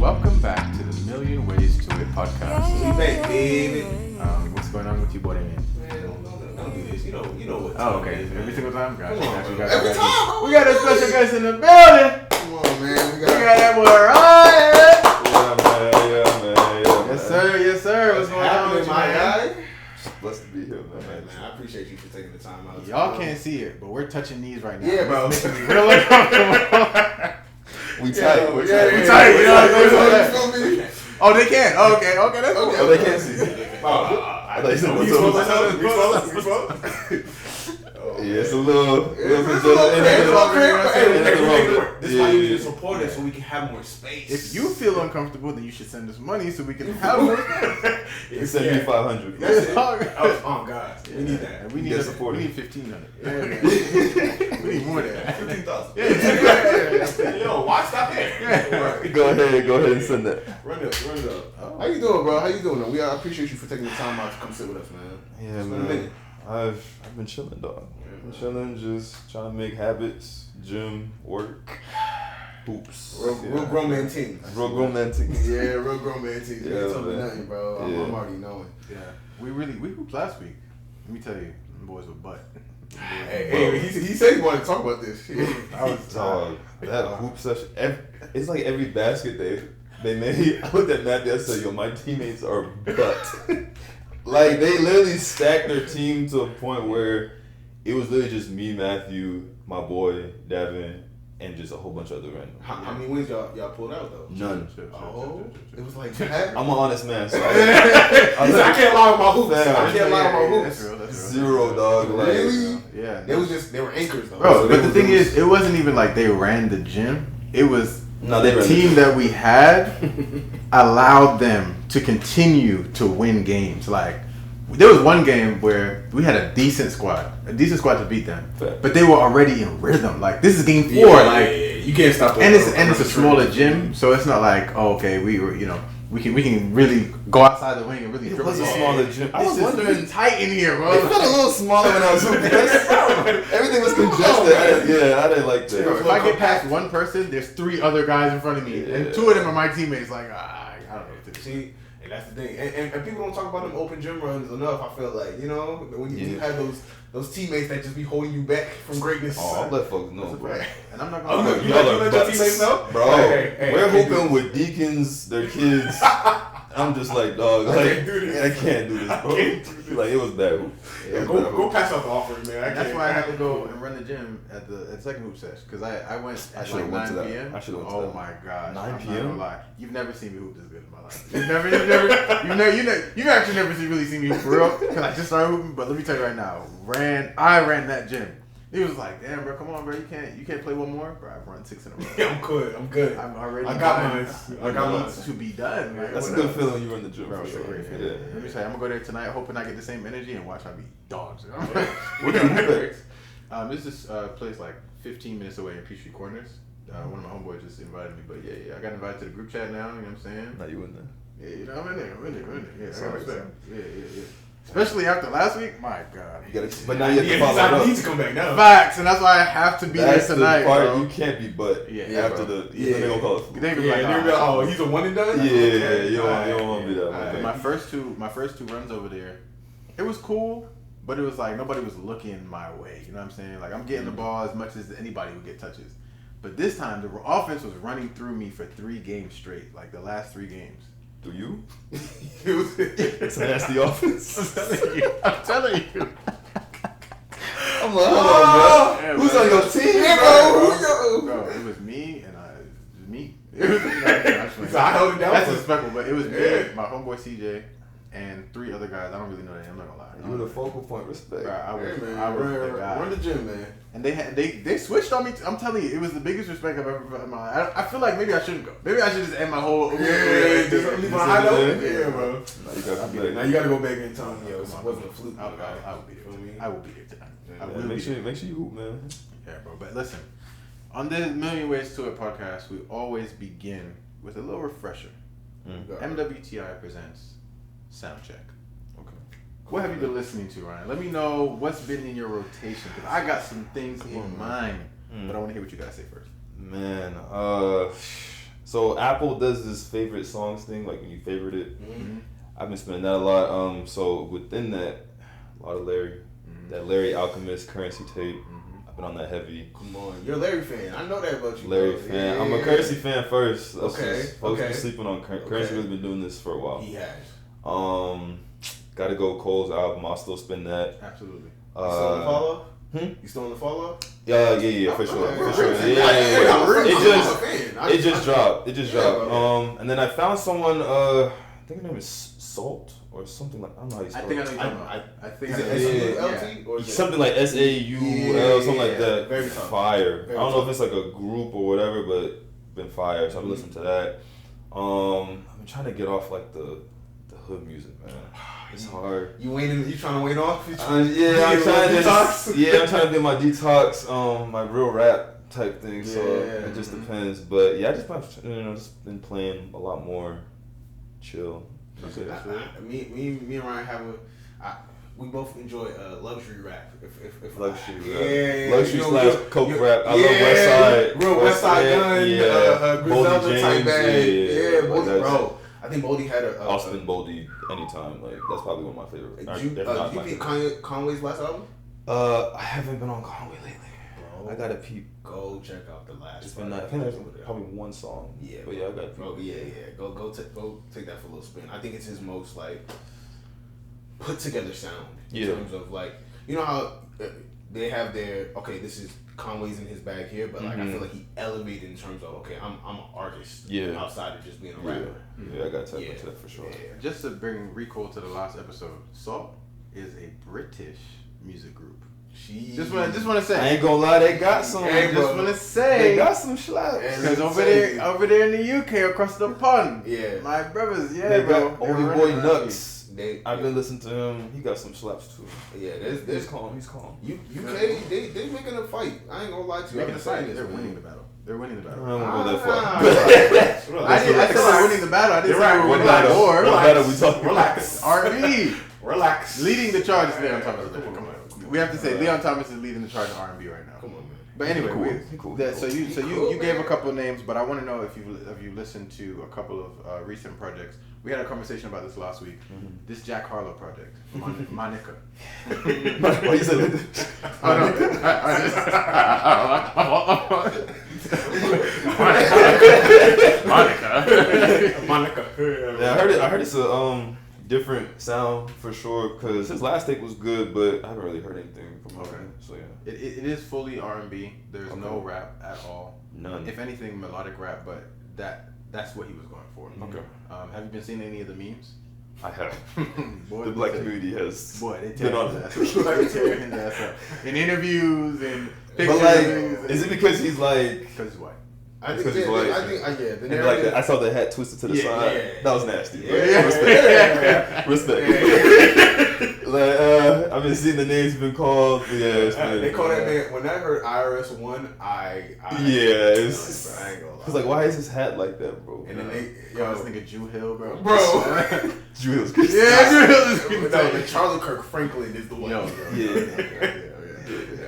Welcome back to the Million Ways to It podcast. We back, baby. What's going on with you, boy? Man, don't do this. You know what. Oh, okay. Every single time? Gotcha. Come on, Gotcha. bro. Gotcha. Every time. We got a special guest in the building. Come on, man. We got that boy Ryan. Yeah, Yes, sir. Yes, sir. What's going on with you, my man? guy? Blessed to be here, man. Man, I appreciate you for taking the time out. Y'all can't see it, but we're touching knees right now. Yeah, bro. It's making me real uncomfortable. We tight. We're tight. We tight. You know what I'm saying? You feel me? Oh, they can. Oh, okay. Okay, that's cool. Oh, they can't see. I thought you said we supposed to Yeah, it's a little It's a little cramped. This is why you need to Yeah. support us so we can have more space. If you feel uncomfortable, then you should send us money so we can have more. It's 7,500. That's it. Oh, God. We need that. And we need You a, guys support we it. need 1,500. Yeah, man. We need more than that. 15,000. Yeah. Yo, why stop there? Go ahead and send that. Run it up. How you doing, bro? How you doing? I appreciate you for taking the time out to come sit with us, man. Yeah, It's been a minute. man. I've been chilling, dog. I've been chilling, just trying to make habits, gym, work, hoops. Real grown man team. Real grown man things. Yeah, real grown man team. You Yeah, can't tell me man. nothing, bro. Yeah. I'm already knowing. Yeah. We hooped last week. Let me tell you, them boys were butt. Hey, he said he wanted to talk about this. I was Dog, that hoop session. It's like every basket they made. I looked at Matthew. I said, "Yo, my teammates are butt." Like they literally stacked their team to a point where it was literally just me, Matthew, my boy Davin, and just a whole bunch of other random. How many wins y'all pulled out though? None. Oh, it was like that. I'm an honest man, so I can't lie with my hoops. Fam, I can't lie with my hoops. That's real. zero, dog. Like, Really? Yeah. They were anchors though. Bro, So but they the was- thing is, it wasn't even like they ran the gym. It was no, they the ran team that we had allowed them to continue to win games. Like, there was one game where we had a decent squad to beat them, Fair. but they were already in rhythm. Like, this is game 4. Yeah, you can't stop. And it's a smaller gym, so it's not like, oh, okay, we were, we can really go outside the wing and really It dribble was a the ball. smaller gym. I was It's just wondering. tight in here, bro. It felt a little smaller when I was hooping. Everything was congested. I didn't like that. Bro, if I get past one person, there's 3 other guys in front of me, and 2 of them are my teammates. Like, I don't know what to do. See, and that's the thing. And people don't talk about them open gym runs enough. I feel like when you have those teammates that just be holding you back from greatness. Oh, I'll let folks know, bro. And I'm not Oh, gonna. no, you let your teammates know, Bro, Hey, we're I can't do hooping with deacons, their kids. I'm just like, dog, I like, can't do this. I can't do this, bro. can't do this. Like, it was bad hoop. Yeah, go pass out the offering, man. And that's why I had to go and run the gym at the second hoop session, because I went at should've like went to 9 that. p.m. I should've went to Oh that. my gosh, 9 I'm not p.m.? gonna lie. You've never seen me hoop this good in my life. You've actually never really seen me hoop for real. Because I just started hooping, but let me tell you right now, I ran that gym. He was like, damn, bro, come on, bro, you can't play one more, bro. I've run 6 in a row. Yeah, I'm good. I'm already. I got done. mine. I got mine. To be done. Like, That's a what good else? feeling when you run the gym, Bro, for it's a sure. great feeling. Yeah. Let me say, I'm gonna go there tonight, hoping I get the same energy, and watch I be dogs. What do you hoop at? This is place like 15 minutes away in Peachtree Corners. One of my homeboys just invited me, but yeah, I got invited to the group chat now. You know what I'm saying? Now you in there. Yeah, I'm in there. Yeah, I Sorry, got respect. sorry. Yeah. Especially after last week, my God. You gotta, but now you have to Yeah, follow it I up. need to come back now. Facts, and that's why I have to be That's there tonight, the part bro. you can't be but Yeah, after bro. the they gonna call it. They gonna be Yeah, like, they're like, oh, he's a one and done. Yeah, Okay. you don't Alright. want to be that one. Alright. My first two runs over there, it was cool, but it was like nobody was looking my way. You know what I'm saying? Like, I'm getting the ball as much as anybody would get touches. But this time, the offense was running through me for 3 games straight, like the last 3 games. Do you? It's It's a nasty offense. I'm telling you. I'm like, hold on, bro. Yeah, Who's bro. on your team, Yeah, bro? Bro, it was me and me. It was, So I held it down That's for- disrespectful, but it was me, Yeah. my homeboy CJ, and 3 other guys. I don't really know their name. I'm not gonna lie. You were the focal point. Respect. Bro, I was Hey, the guy. run the gym, man. And they switched on me. I'm telling you, it was the biggest respect I've ever felt in my life. I feel like maybe I shouldn't go. Maybe I should just end my whole. Just leave on a high note. Yeah, bro. Now you got to be Now you gotta go back and tell me, yo, it wasn't a fluke. I will be Feel me? there. I will be there tonight. I Yeah, will make be sure there. you hoop, man. Yeah, bro. But listen, on the Million Ways to It podcast, we always begin with a little refresher. MWTI presents Soundcheck. Okay. What have you been listening to, Ryan? Let me know what's been in your rotation, because I got some things in mind, but I want to hear what you guys say first. Man, So Apple does this favorite songs thing, like when you favorite it. Mm-hmm. I've been spending that a lot. So within that, a lot of Larry. That Larry Alchemist Currency tape. I've been on that heavy. Come on, you're a Larry fan. I know that about you. Larry bro. fan. Yeah. I'm a Currency fan first. That's Okay, just, folks okay. been sleeping on Currency. Really been doing this for a while. He has. Gotta go Cole's album. I'll still spin that. Absolutely. You still on the follow? Hmm? You still on the follow? Yeah, for sure, Okay. for sure. Hey, Yeah, it just dropped. It just Yeah, dropped. bro. And then I found someone. I think her name is Salt or something like. I don't know how you I spell think I it. know what you're talking about. I think Is I it know. S-U-L-T? Or is it Something like SAUL, something like that. Very tough. Fire. Very I don't know tough. if it's like a group or whatever, but been fire. So I've been listening to that. I've been trying to get off like the hood music, man. It's hard. You trying to wane off? I'm trying to detox. I'm trying to do my detox, my real rap type thing. So it just depends. But yeah, I just just been playing a lot more chill. Me and Ryan we both enjoy luxury rap. If Luxury rap. Yeah, Luxury / coke rap. I love West Side. Real West Side Gun, Griselda Boldy type bag. Yeah, like Boldy, bro. I think Boldy had a Austin Boldy anytime. Like that's probably one of my favorite. Did you peep Conway's last album? I haven't been on Conway lately. Bro, I gotta peep. Go check out the last. It's been I think there's probably one song. Yeah, but yeah, I gotta peep. Bro, yeah. Go take that for a little spin. I think it's his most like put together sound in terms of like, you know how they have their this is Conway's in his bag here, but like I feel like he elevated in terms of I'm an artist outside of just being a rapper. Yeah, I gotta tap into that for sure. Yeah. Just to bring recall to the last episode, Salt is a British music group. Just want to say. I ain't gonna lie, they got some. Just want to say. They got some slaps. Because over there in the UK, across the pond, my brothers, they bro. got Oldie Boy Nuts. I've been listening to him. He got some slaps too. Yeah, he's calm. He's calm. UK, they making a fight. I ain't gonna lie to you. Making a fight. They're winning the battle. They're winning the battle. I don't want to go that far. I said they're winning the battle. I didn't say they were winning the war. What battle we talking Relax. R&B. Relax. Leading the charge is Leon Thomas. Come on. We have to say Leon Thomas is leading the charge in R&B right now. Come on, man. But anyway, cool. So you gave a couple of names, but I want to know if you listened to a couple of recent projects. We had a conversation about this last week. This Jack Harlow project, Monica. What you said? Monica. Yeah, I heard it's a different sound for sure because his last tape was good, but I haven't really heard anything from him. So yeah, it is fully R&B. There's no rap at all. None. If anything, melodic rap, but that's what he was going for. Okay. Have you been seeing any of the memes? I have. Boy, The black community has they been on tear his ass up in interviews and pictures. But like, and is it because he's like? because he's white? I think Because he's white. the And narrative. like I saw the hat twisted to the side. yeah. That was nasty. Yeah. Respect. Like I've been seeing the names been called. Yeah, it's They call that man. When I heard IRS 1, I it's I ain't gonna lie. Cause like, why is his hat like that, bro? And then they, This nigga Jew Hill, bro. Jules. Jew Hill is no, Charlie Kirk Franklin is the one. Yeah.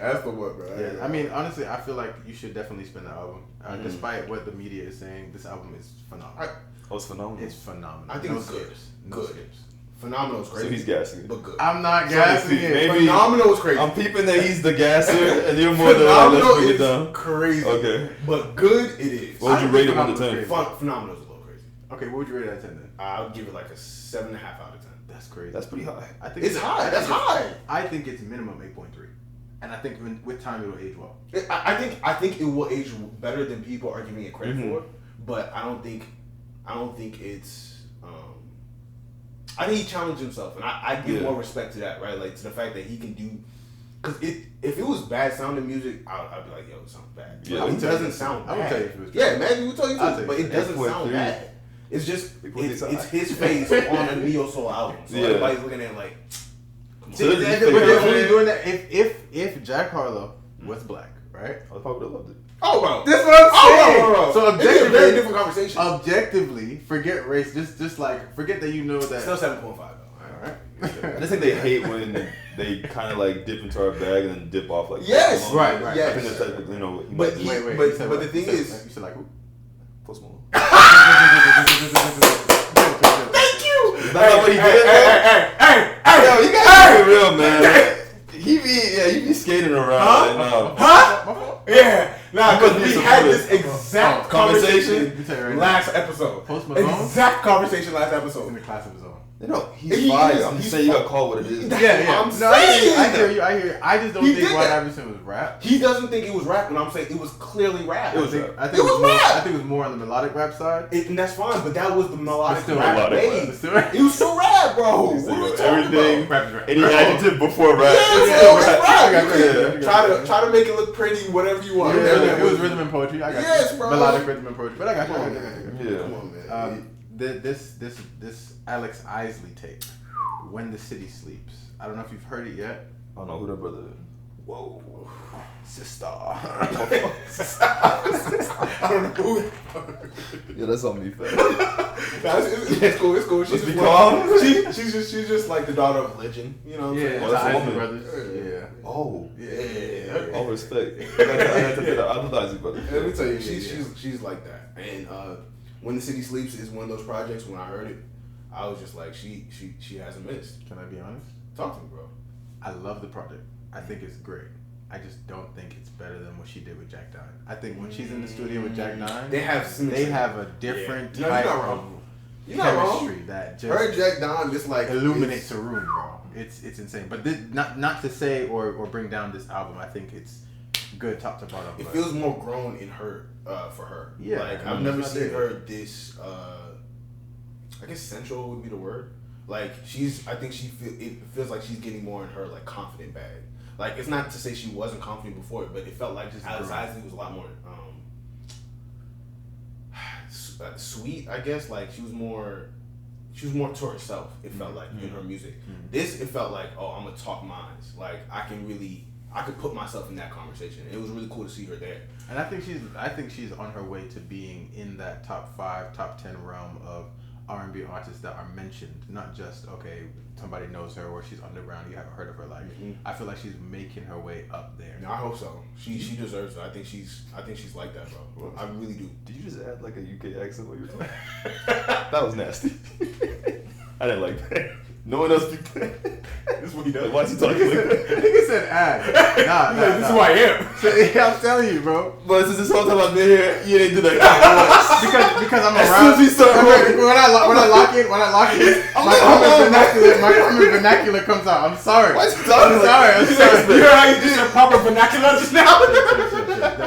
That's the one, bro. Yeah, I mean, honestly, I feel like you should definitely spin the album. Despite what the media is saying, this album is phenomenal. It's phenomenal. It's phenomenal. I think no it's good. skips. Good. No skips. Phenomenal is crazy. So he's gassing it. But good. I'm not gassing it. Maybe Phenomenal is crazy. I'm peeping that he's the gasser, and you're more the let's bring it down. Crazy. Okay. But good it is. What would you rate it 1 to 10? Phenomenal is a little crazy. Okay, what would you rate it out of 10 then? I'll give it like a 7.5 out of 10. That's crazy. That's pretty high. I think It's high. That's high. I think it's minimum 8.3, and I think with time it'll age well. I think it will age better than people are giving it credit for, but I don't think it's. I think he challenged himself, and I give more respect to that, right? Like to the fact that he can do. Because if it was bad sounding music, I'd be like, yo, it sounds bad. Yeah, It doesn't sound bad. I would tell you if it was Yeah, man, we will tell you too, but it doesn't 8.3. sound bad. It's just it's his face on a neo soul album, so Yeah. everybody's looking at it like. See, but they're only doing that if Jack Harlow was black, right? I probably would have loved it. Oh, bro. That's what I'm saying. Bro. So It'd be a objectively, very different conversation. Objectively, forget race. Just like forget that you know that. Still 7.5 though. All right. I just think they hate when they kind of like dip into our bag and then dip off like. Yes. Right. I Yes. think that's technically, But he might Wait. But you said but what? the thing You said- is, you said like who? Post Malone. Thank you. Is that what he did? Hey, Yo, you gotta be real, man. He be skating around. Huh? Yeah. Nah, because we had this supportive. exact Conversation? conversation last episode. Post Malone? Exact conversation last in episode. the class of his own. No, he's He fire. is. I'm just He's saying you gotta fire. call what it is. Yeah. I'm No, saying. I hear you. I just don't He think did White that. Iverson was rap. He doesn't think it was rap, and I'm saying it was clearly rap. It was I rap. think It was more, rap. I think it was more on the melodic rap side. And that's fine, but that was the melodic still rap melodic made. rap. It's still rap. It was still rap, bro. What are we talking Everything, about? Rap is rap. any adjective before rap. Yeah, it's bro, still it's rap. rap. I got You it. can try to make it look pretty, whatever you want. Yeah, it was rhythm and poetry. I got Yes, you. bro. Melodic rhythm and poetry. But I got you. Come I on, got you. man. Yeah. Come on, man. This Alex Isley tape, "When the City Sleeps." I don't know if you've heard it yet. I don't know who that brother is. Whoa. Sister. I don't know who. Yeah, that's on me, fam. It's cool. It's cool. Let's be She's calm. she's just like the daughter of legend. You know what I'm Yeah, saying? Well, the that's a Isley woman. brothers. Yeah. Oh, Yeah. all respect. I love the Isaac brother. Let me tell you, Yeah. she's like that. And When the City Sleeps is one of those projects. When I heard it, I was just like, she hasn't missed. Can I be honest? Talk to me, bro. I love the project. I think it's great. I just don't think it's better than what she did with Jack Dine. I think when she's in the studio with Jack Dine, They have symmetry. they have a different Yeah. No, type you're not of wrong. You're not wrong. chemistry that just Her and Jack Don just like illuminates a room, bro. It's insane. But this, not to say or bring down this album. I think it's good top to bottom. It but feels more grown in her for her. Yeah, like I I've mean, never it's not seen there. her this. I guess sensual would be the word. Like I think it feels like she's getting more in her like confident bag. Like it's not to say she wasn't confident before, but it felt like Just Alex grown. Isley was a lot more sweet. I guess like she was more to herself. It felt like in her music. Mhm. This it felt like I'm gonna talk minds. Like I could put myself in that conversation. It was really cool to see her there. And I think she's on her way to being in that top 5, top 10 realm of R&B artists that are mentioned, not just somebody knows her or she's underground, you haven't heard of her. Like I feel like she's making her way up there. No, I hope so. She deserves it. I think she's like that, bro. I really do. Did you just add like a UK accent while you were talking? That was nasty. I didn't like that. No one else speaks that. This is what he does. Why is he talking like that? Nigga said ad. Nah, This is who I am. Yeah, I'm telling you, bro. But since this whole time I've been here, you didn't do that. Because I'm As around. soon as he started when I lock in, my common vernacular comes out. I'm sorry. Why is he talking like that? You heard how you did your proper vernacular just now?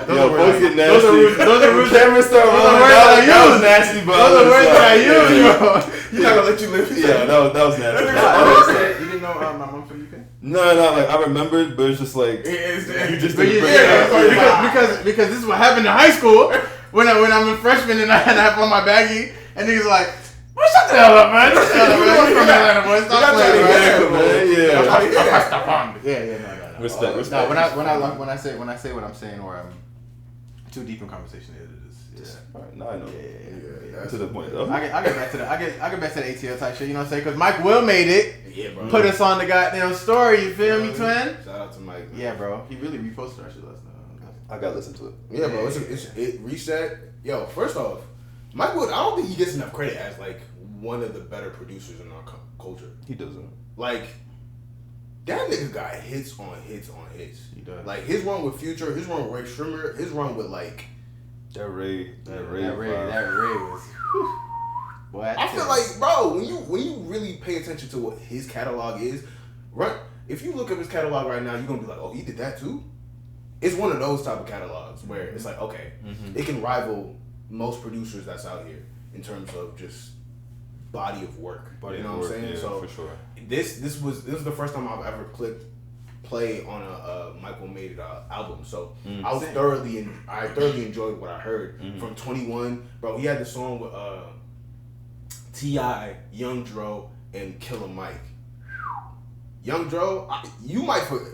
Yo, folks get nasty. Those are rules. Camera start rolling. That was nasty, bro. Those are words that I use, bro. He's not gonna let you live. Yeah, that was nasty. You didn't know my mom's from UK? No, like I remembered, but it's just like you just But didn't bring yeah, it up. because this is what happened in high school when I'm a freshman and I have on my baggie and niggas like, well, shut the hell up, man. Shut the hell up, man. You from Atlanta, boy. Stop playing, man. No. Respect. No, when I say what I'm saying, or I'm too deep in conversation, it is. Alright, now I know. Yeah. To the point though. I get back to the ATL type shit. You know what I'm saying? Because Mike Will made it. Yeah, bro. Put us on the goddamn story. You feel me, twin? Shout out to Mike. Man. Yeah, bro. He really reposted our shit last night. I gotta listen to it. Yeah, bro. It reset. Yo, first off, Mike Wood. I don't think he gets enough credit as like one of the better producers in our culture. He doesn't. Like that nigga got hits on hits on hits. He does. Like his run with Future, his run with Ray Shrimmer, his run with like. That Ray That Ray was. Boy, I feel like, bro, when you really pay attention to what his catalog is, right? If you look up his catalog right now, you're gonna be like, oh, he did that too. It's one of those type of catalogs where it's like, okay, it can rival most producers that's out here in terms of just body of work. You know what I'm saying? Yeah, so for sure. This was the first time I've ever clicked play on a Michael made album. So I thoroughly enjoyed what I heard from 21. Bro, he had the song with T.I., Young Dro, and Killer Mike. Young Dro,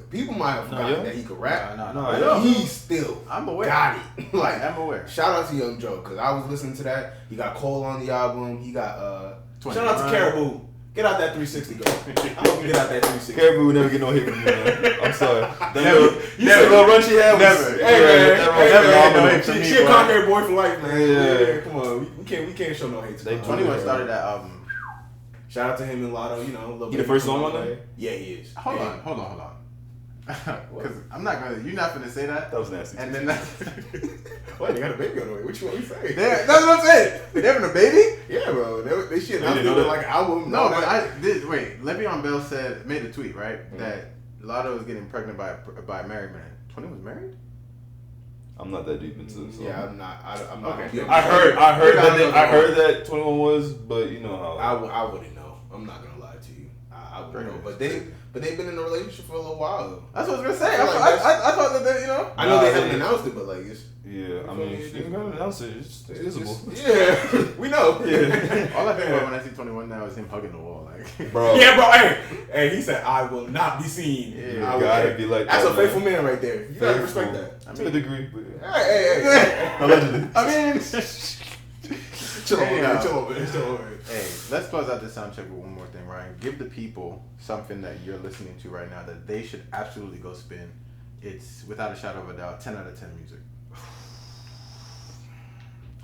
people might have forgotten that he could rap. No. He still I'm aware. got it. Like I'm aware. Shout out to Young Dro because I was listening to that. He got Cole on the album. He got shout out to Caribou. Get out that 360, girl. I hope you get out that 360. Caribou would never get no hit from me, man. I'm sorry. Never. You little run she had was... Never. Hey, man. She She a Conquer boy for life, man. Yeah. Come on, can't show no hate to They Lotto. 21 started that album. Shout out to him and Lotto. You know, a little He bit the first song on on there? Yeah, he is. Hold on. Because I'm not gonna. You're not gonna say that. That was nasty. And then What? They got a baby on the way. What you want me to say? that's what I'm saying. They're having a baby. Yeah, bro. They shit. You didn't They know did that? like an album. No, but I did. Wait, Le'Veon Bell made a tweet right that Lotto was getting pregnant by a married man. 20 was married. I'm not that deep into it. So. Yeah, I'm not. I'm not. Okay. I heard that 21 was, but you know how. I wouldn't know. I'm not gonna lie to you. I wouldn't know. But they've been in a relationship for a little while though. That's what I was gonna say. I feel like I thought that they, you know. I know they haven't announced it, but like it's. Yeah, I mean, you can announce it. It's visible. Yeah, we know. Yeah. All I think about when I see 21 now is him hugging the wall, like. Bro. Yeah, bro. Hey, he said, "I will not be seen." Yeah, I gotta be like that's that, a faithful man. man right there. You gotta respect that. I To a degree, but Hey. allegedly. I mean, Chill over Anyhow. there. Chill over there. hey, let's close out this sound check with one more thing, Ryan. Give the people something that you're listening to right now that they should absolutely go spin. It's without a shadow of a doubt, 10 out of 10 music.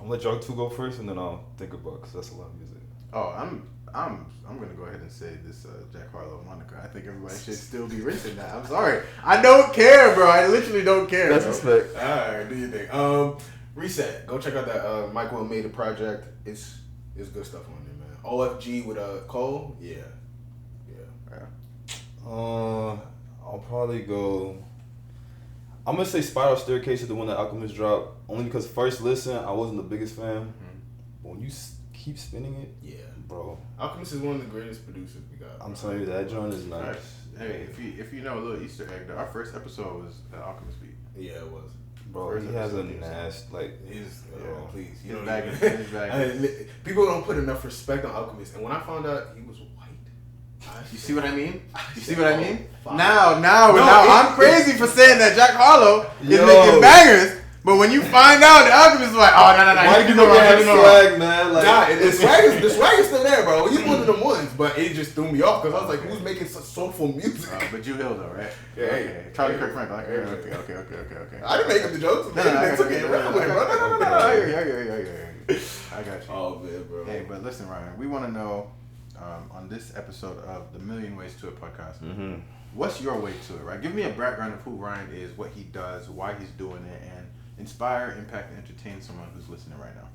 I'm gonna let y'all two go first, and then I'll think about because that's a lot of music. Oh, I'm gonna go ahead and say this Jack Harlow moniker. I think everybody should still be rinsing that. I'm sorry, I don't care, bro. I literally don't care. That's bro. respect. All right, do your thing. Reset. Go check out that Mike Will Made It project. It's good stuff on there, man. OFG with Cole. Yeah. I'll probably go. I'm gonna say Spiral Staircase is the one that Alchemist dropped. Only because first listen, I wasn't the biggest fan. But when you keep spinning it, Yeah. bro, Alchemist is one of the greatest producers we got. I'm telling you that joint is nice. Nice. Hey, if you know a little Easter egg, our first episode was an Alchemist beat. Yeah, it was. Bro, First he has a episode, nasty like. Is Yeah. please. His know bag what I mean? his bag People don't put enough respect on Alchemist, and when I found out he was white, You see what I mean? You see what I mean? Fuck. Now, No, I'm crazy for saying that Jack Harlow is Yo. making bangers, but when you find out the Alchemist is like, oh no, Why you know that swag, man? Like, Nah, the swag is still there, bro. He's one of them ones, but it just threw me off because I was like, who's making such soulful music? But you Hill though, right? Yeah, Okay. Charlie Kirk Franklin. yeah. Okay. I didn't make up the jokes. No, They took it around with it, bro. No. I got you. Oh man, bro. Hey, but listen, Ryan, we want to know on this episode of the Million Ways to It podcast, what's your way to it, right? Give me a background of who Ryan is, what he does, why he's doing it, and inspire, impact, and entertain someone who's listening right now.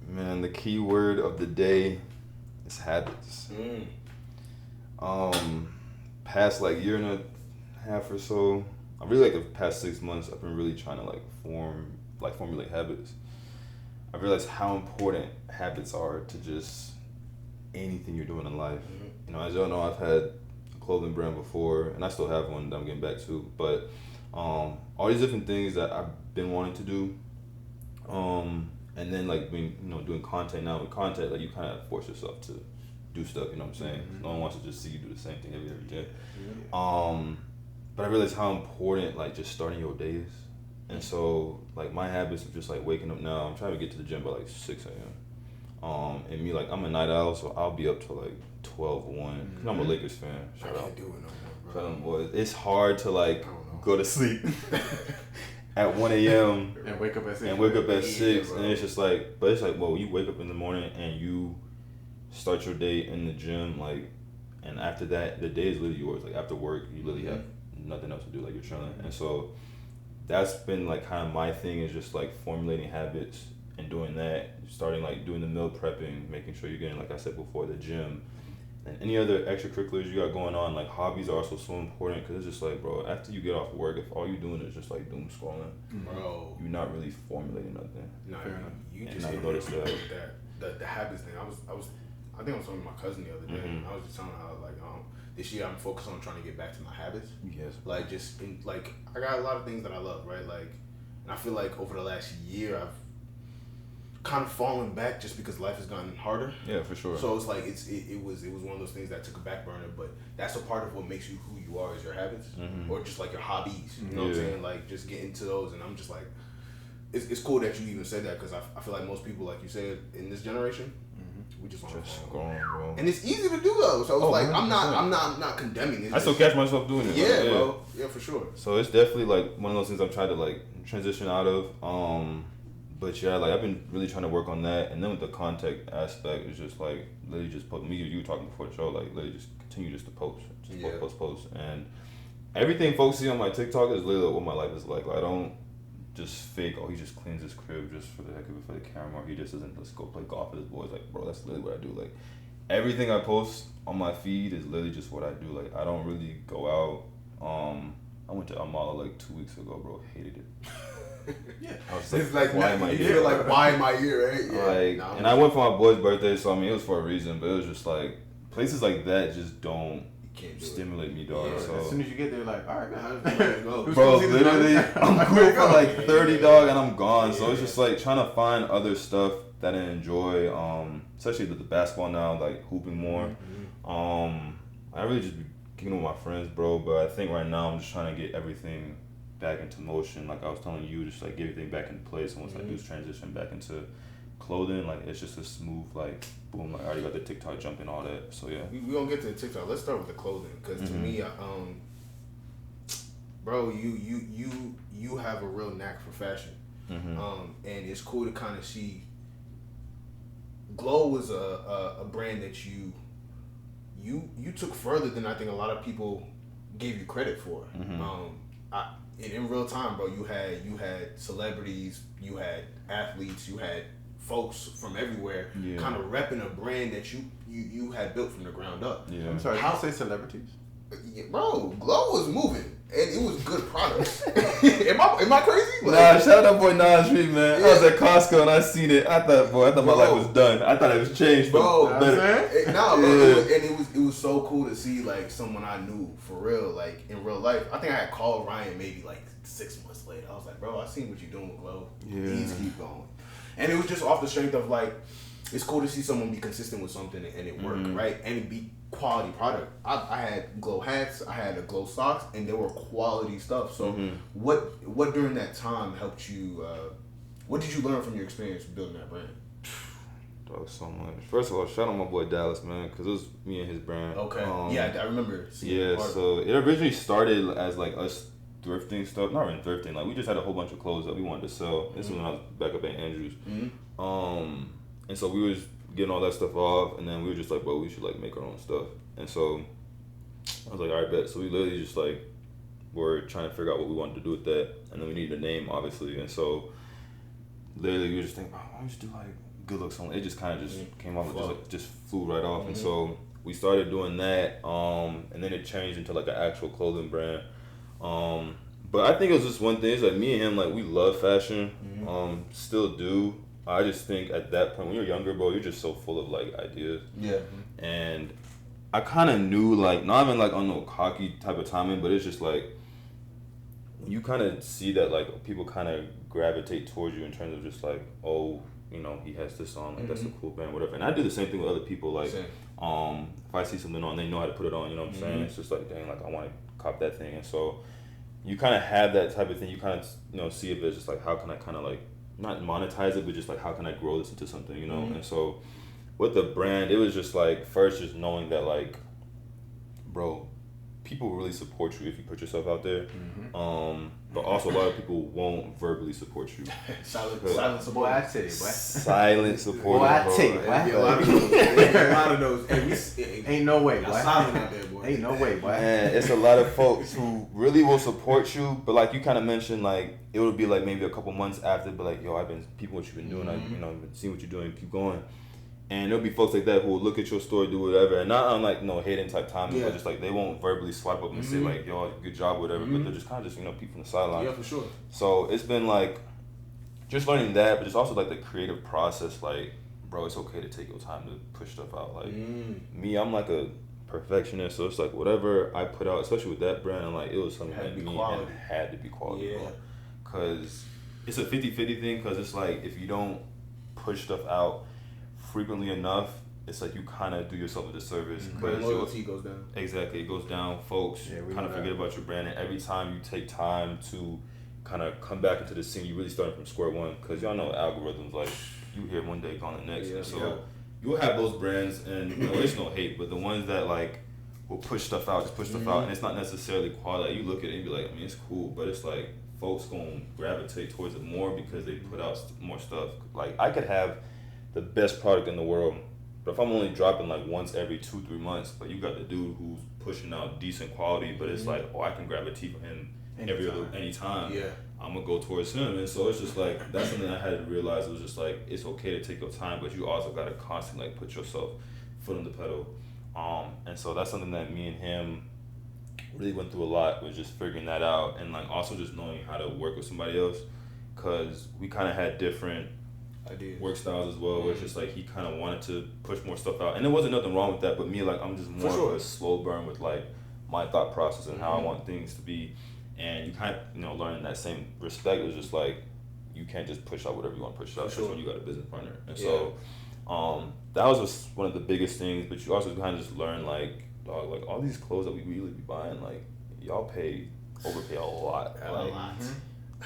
Man, the key word of the day is habits. Past like year and a half or so, I really like the past 6 months, I've been really trying to formulate habits. I realized how important habits are to just anything you're doing in life. You know, as y'all know, I've had a clothing brand before, and I still have one that I'm getting back to. But all these different things that I've been wanting to do, and then like doing content now. With content, like you kind of force yourself to do stuff. You know what I'm saying? No one wants to just see you do the same thing every day. But I realized how important like just starting your day is. And so like my habits of just like waking up now, I'm trying to get to the gym by like 6 a.m. And me, like, I'm a night owl, so I'll be up till like 12, 1. Cause I'm a Lakers fan. I can't do it no more, bro. Shout out, boys. It's hard to like go to sleep at 1 a.m. And wake up at 6. and wake up at 6, bro. and it's just like, but it's like, well, you wake up in the morning and you start your day in the gym, like, and after that, the day is literally yours. Like after work, you literally have nothing else to do, like you're chilling. And so that's been like kind of my thing, is just like formulating habits and doing that, starting like doing the meal prepping, making sure you're getting, like I said before, the gym, and any other extracurriculars you got going on. Like hobbies are also so important, because it's just like, bro, after you get off work, if all you're doing is just like doom scrolling, Bro, you're not really formulating nothing. no, Fair enough. you And just I hit noticed me that. with the habits thing. I think I was talking to my cousin the other day. And I was just telling her how like this year I'm focused on trying to get back to my habits. Yes. Like just like I got a lot of things that I love, right? Like, and I feel like over the last year I've kind of fallen back just because life has gotten harder. Yeah, for sure. So it's like it was one of those things that took a back burner, but that's a part of what makes you who you are, is your habits, or just like your hobbies. You know what I'm saying? Like just get into those, and I'm just like, it's cool that you even said that, because I feel like most people, like you said, in this generation, we just want to Just go. going, bro. And it's easy to do though, so it's Oh, like 100%. I'm not condemning it. I still catch myself doing it. Yeah, like, bro. Yeah, for sure. So it's definitely like one of those things I've tried to like transition out of. But yeah, like I've been really trying to work on that, and then with the content aspect, it's just like literally just post. Me, you were talking before the show, like literally just continue just to post, post, and everything focusing on my TikTok is literally what my life is like. I don't just fake. Oh, he just cleans his crib just for the heck of it for the camera, or he just doesn't let's go play golf with his boys. Like, bro, that's literally what I do. Like, everything I post on my feed is literally just what I do. Like, I don't really go out. I went to Amala like 2 weeks ago, bro. Hated it. Yeah, it's like why am I here? You're like, why am I here? Right? Yeah. Like, and I went for my boy's birthday, so I mean, it was for a reason. But it was just like places like that just don't stimulate me, dog. Yeah, so as soon as you get there, like, all right, man, bro, literally, I'm cool for like 30, dog, and I'm gone. So it's just like trying to find other stuff that I enjoy. Especially the basketball now, like hooping more. I really just be kicking with my friends, bro. But I think right now I'm just trying to get everything back into motion. Like I was telling you, just like get everything back in place. And once I do transition back into clothing, like it's just a smooth, like boom. Like I already got the TikTok jumping, all that. So yeah, we gonna get to the TikTok. Let's start with the clothing, because to me, bro, you have a real knack for fashion, and it's cool to kind of see. Glow was a brand that you took further than I think a lot of people gave you credit for. In real time, bro, you had celebrities, you had athletes, you had folks from everywhere kind of repping a brand that you had built from the ground up. Yeah. I'm sorry, how say celebrities? Yeah, bro, Glow was moving, and it was good products. am I crazy? Like, nah, shout out boy Nas Reed, man. I was at Costco and I seen it. I thought my life was done. I thought it was changed, bro. It was so cool to see like someone I knew for real, like in real life. I think I had called Ryan maybe like 6 months later. I was like, bro, I seen what you're doing with Glow. Please keep going. And it was just off the strength of like, it's cool to see someone be consistent with something and it work, right? And it be quality product. I had Glow hats, I had a Glow socks, and they were quality stuff. So what during that time helped you, what did you learn from your experience building that brand? Dog, so much. First of all, shout out my boy Dallas, man, because it was me and his brand. Okay. I remember seeing Yeah, so it originally started as like us thrifting stuff. Not even thrifting, like we just had a whole bunch of clothes that we wanted to sell. This was when I was back up at Andrews. And so we was getting all that stuff off, and then we were just like, bro, we should like make our own stuff. And so I was like, all right, bet. So we literally just like were trying to figure out what we wanted to do with that, and then we needed a name, obviously. And so literally we were just thinking, why don't we just do like good looks on? It just kind of just came off, just flew right off. And so we started doing that, and then it changed into like an actual clothing brand. But I think it was just one thing. It's like me and him, like we love fashion, still do. I just think at that point when you're younger, bro, you're just so full of like ideas. Yeah. And I kind of knew, like, not even like on no cocky type of timing, but it's just like you kind of see that like people kind of gravitate towards you in terms of just like, oh, you know, he has this on, like that's a cool band, whatever. And I do the same thing with other people. Like, if I see something on, they know how to put it on. You know what I'm saying? It's just like, dang, like I want to cop that thing. And so you kind of have that type of thing. You kind of see it as just like, how can I kind of like not monetize it, but just like how can I grow this into something, you know? And so with the brand, it was just like first just knowing that like, bro, people will really support you if you put yourself out there. But also a lot of people won't verbally support you. Silent support. Boy, I tell you, boy. Silent support. Boy, I tell you, boy. A lot of those. Ain't no way, boy. Silent out there, boy. Ain't no way, boy. Man, it's a lot of folks who really will support you, but like you kind of mentioned, like it would be like maybe a couple months after, but like, yo, I've been peeping what you've been doing. I've been seeing what you're doing. Keep going. And there'll be folks like that who will look at your story, do whatever, and not on like no hating type timing, but just like they won't verbally swipe up and say like, yo, good job, whatever. But they're just kind of just peep from the sideline. Yeah, for sure. So it's been like just learning that, but just also like the creative process. Like, bro, it's okay to take your time to push stuff out. Like me, I'm like a perfectionist, so it's like whatever I put out, especially with that brand, like it was something that me and it had to be quality, bro. Cause it's a 50-50 thing. Cause it's like if you don't push stuff out frequently enough, it's like you kind of do yourself a disservice. Brand loyalty goes down. Exactly, it goes down. Folks kind of forget about your brand, and every time you take time to kind of come back into the scene, you really starting from square one. Because y'all know algorithms, like you hear one day, gone the next. And so you'll have those brands, and there's no hate, but the ones that like will push stuff out, just push stuff out, and it's not necessarily quality. You look at it and be like, I mean, it's cool, but it's like folks gonna gravitate towards it more because they put out more stuff. Like I could have the best product in the world, but if I'm only dropping like once every 2-3 months, but you got the dude who's pushing out decent quality, but it's like, I can gravitate for him anytime. Yeah. I'm gonna go towards him, and so it's just like that's something I had to realize. It was just like it's okay to take your time, but you also gotta constantly like put yourself foot on the pedal. And so that's something that me and him really went through a lot, was just figuring that out, and like also just knowing how to work with somebody else, cause we kind of had different work styles as well. Where it's just like he kind of wanted to push more stuff out, and there wasn't nothing wrong with that. But me, like I'm just more of a slow burn with like my thought process and how I want things to be. And you kind of, learning that same respect is just like, you can't just push out whatever you want to push out, just when you got a business partner. And so, that was just one of the biggest things. But you also kind of just learn like, dog, like all these clothes that we really be buying, like y'all overpay a lot.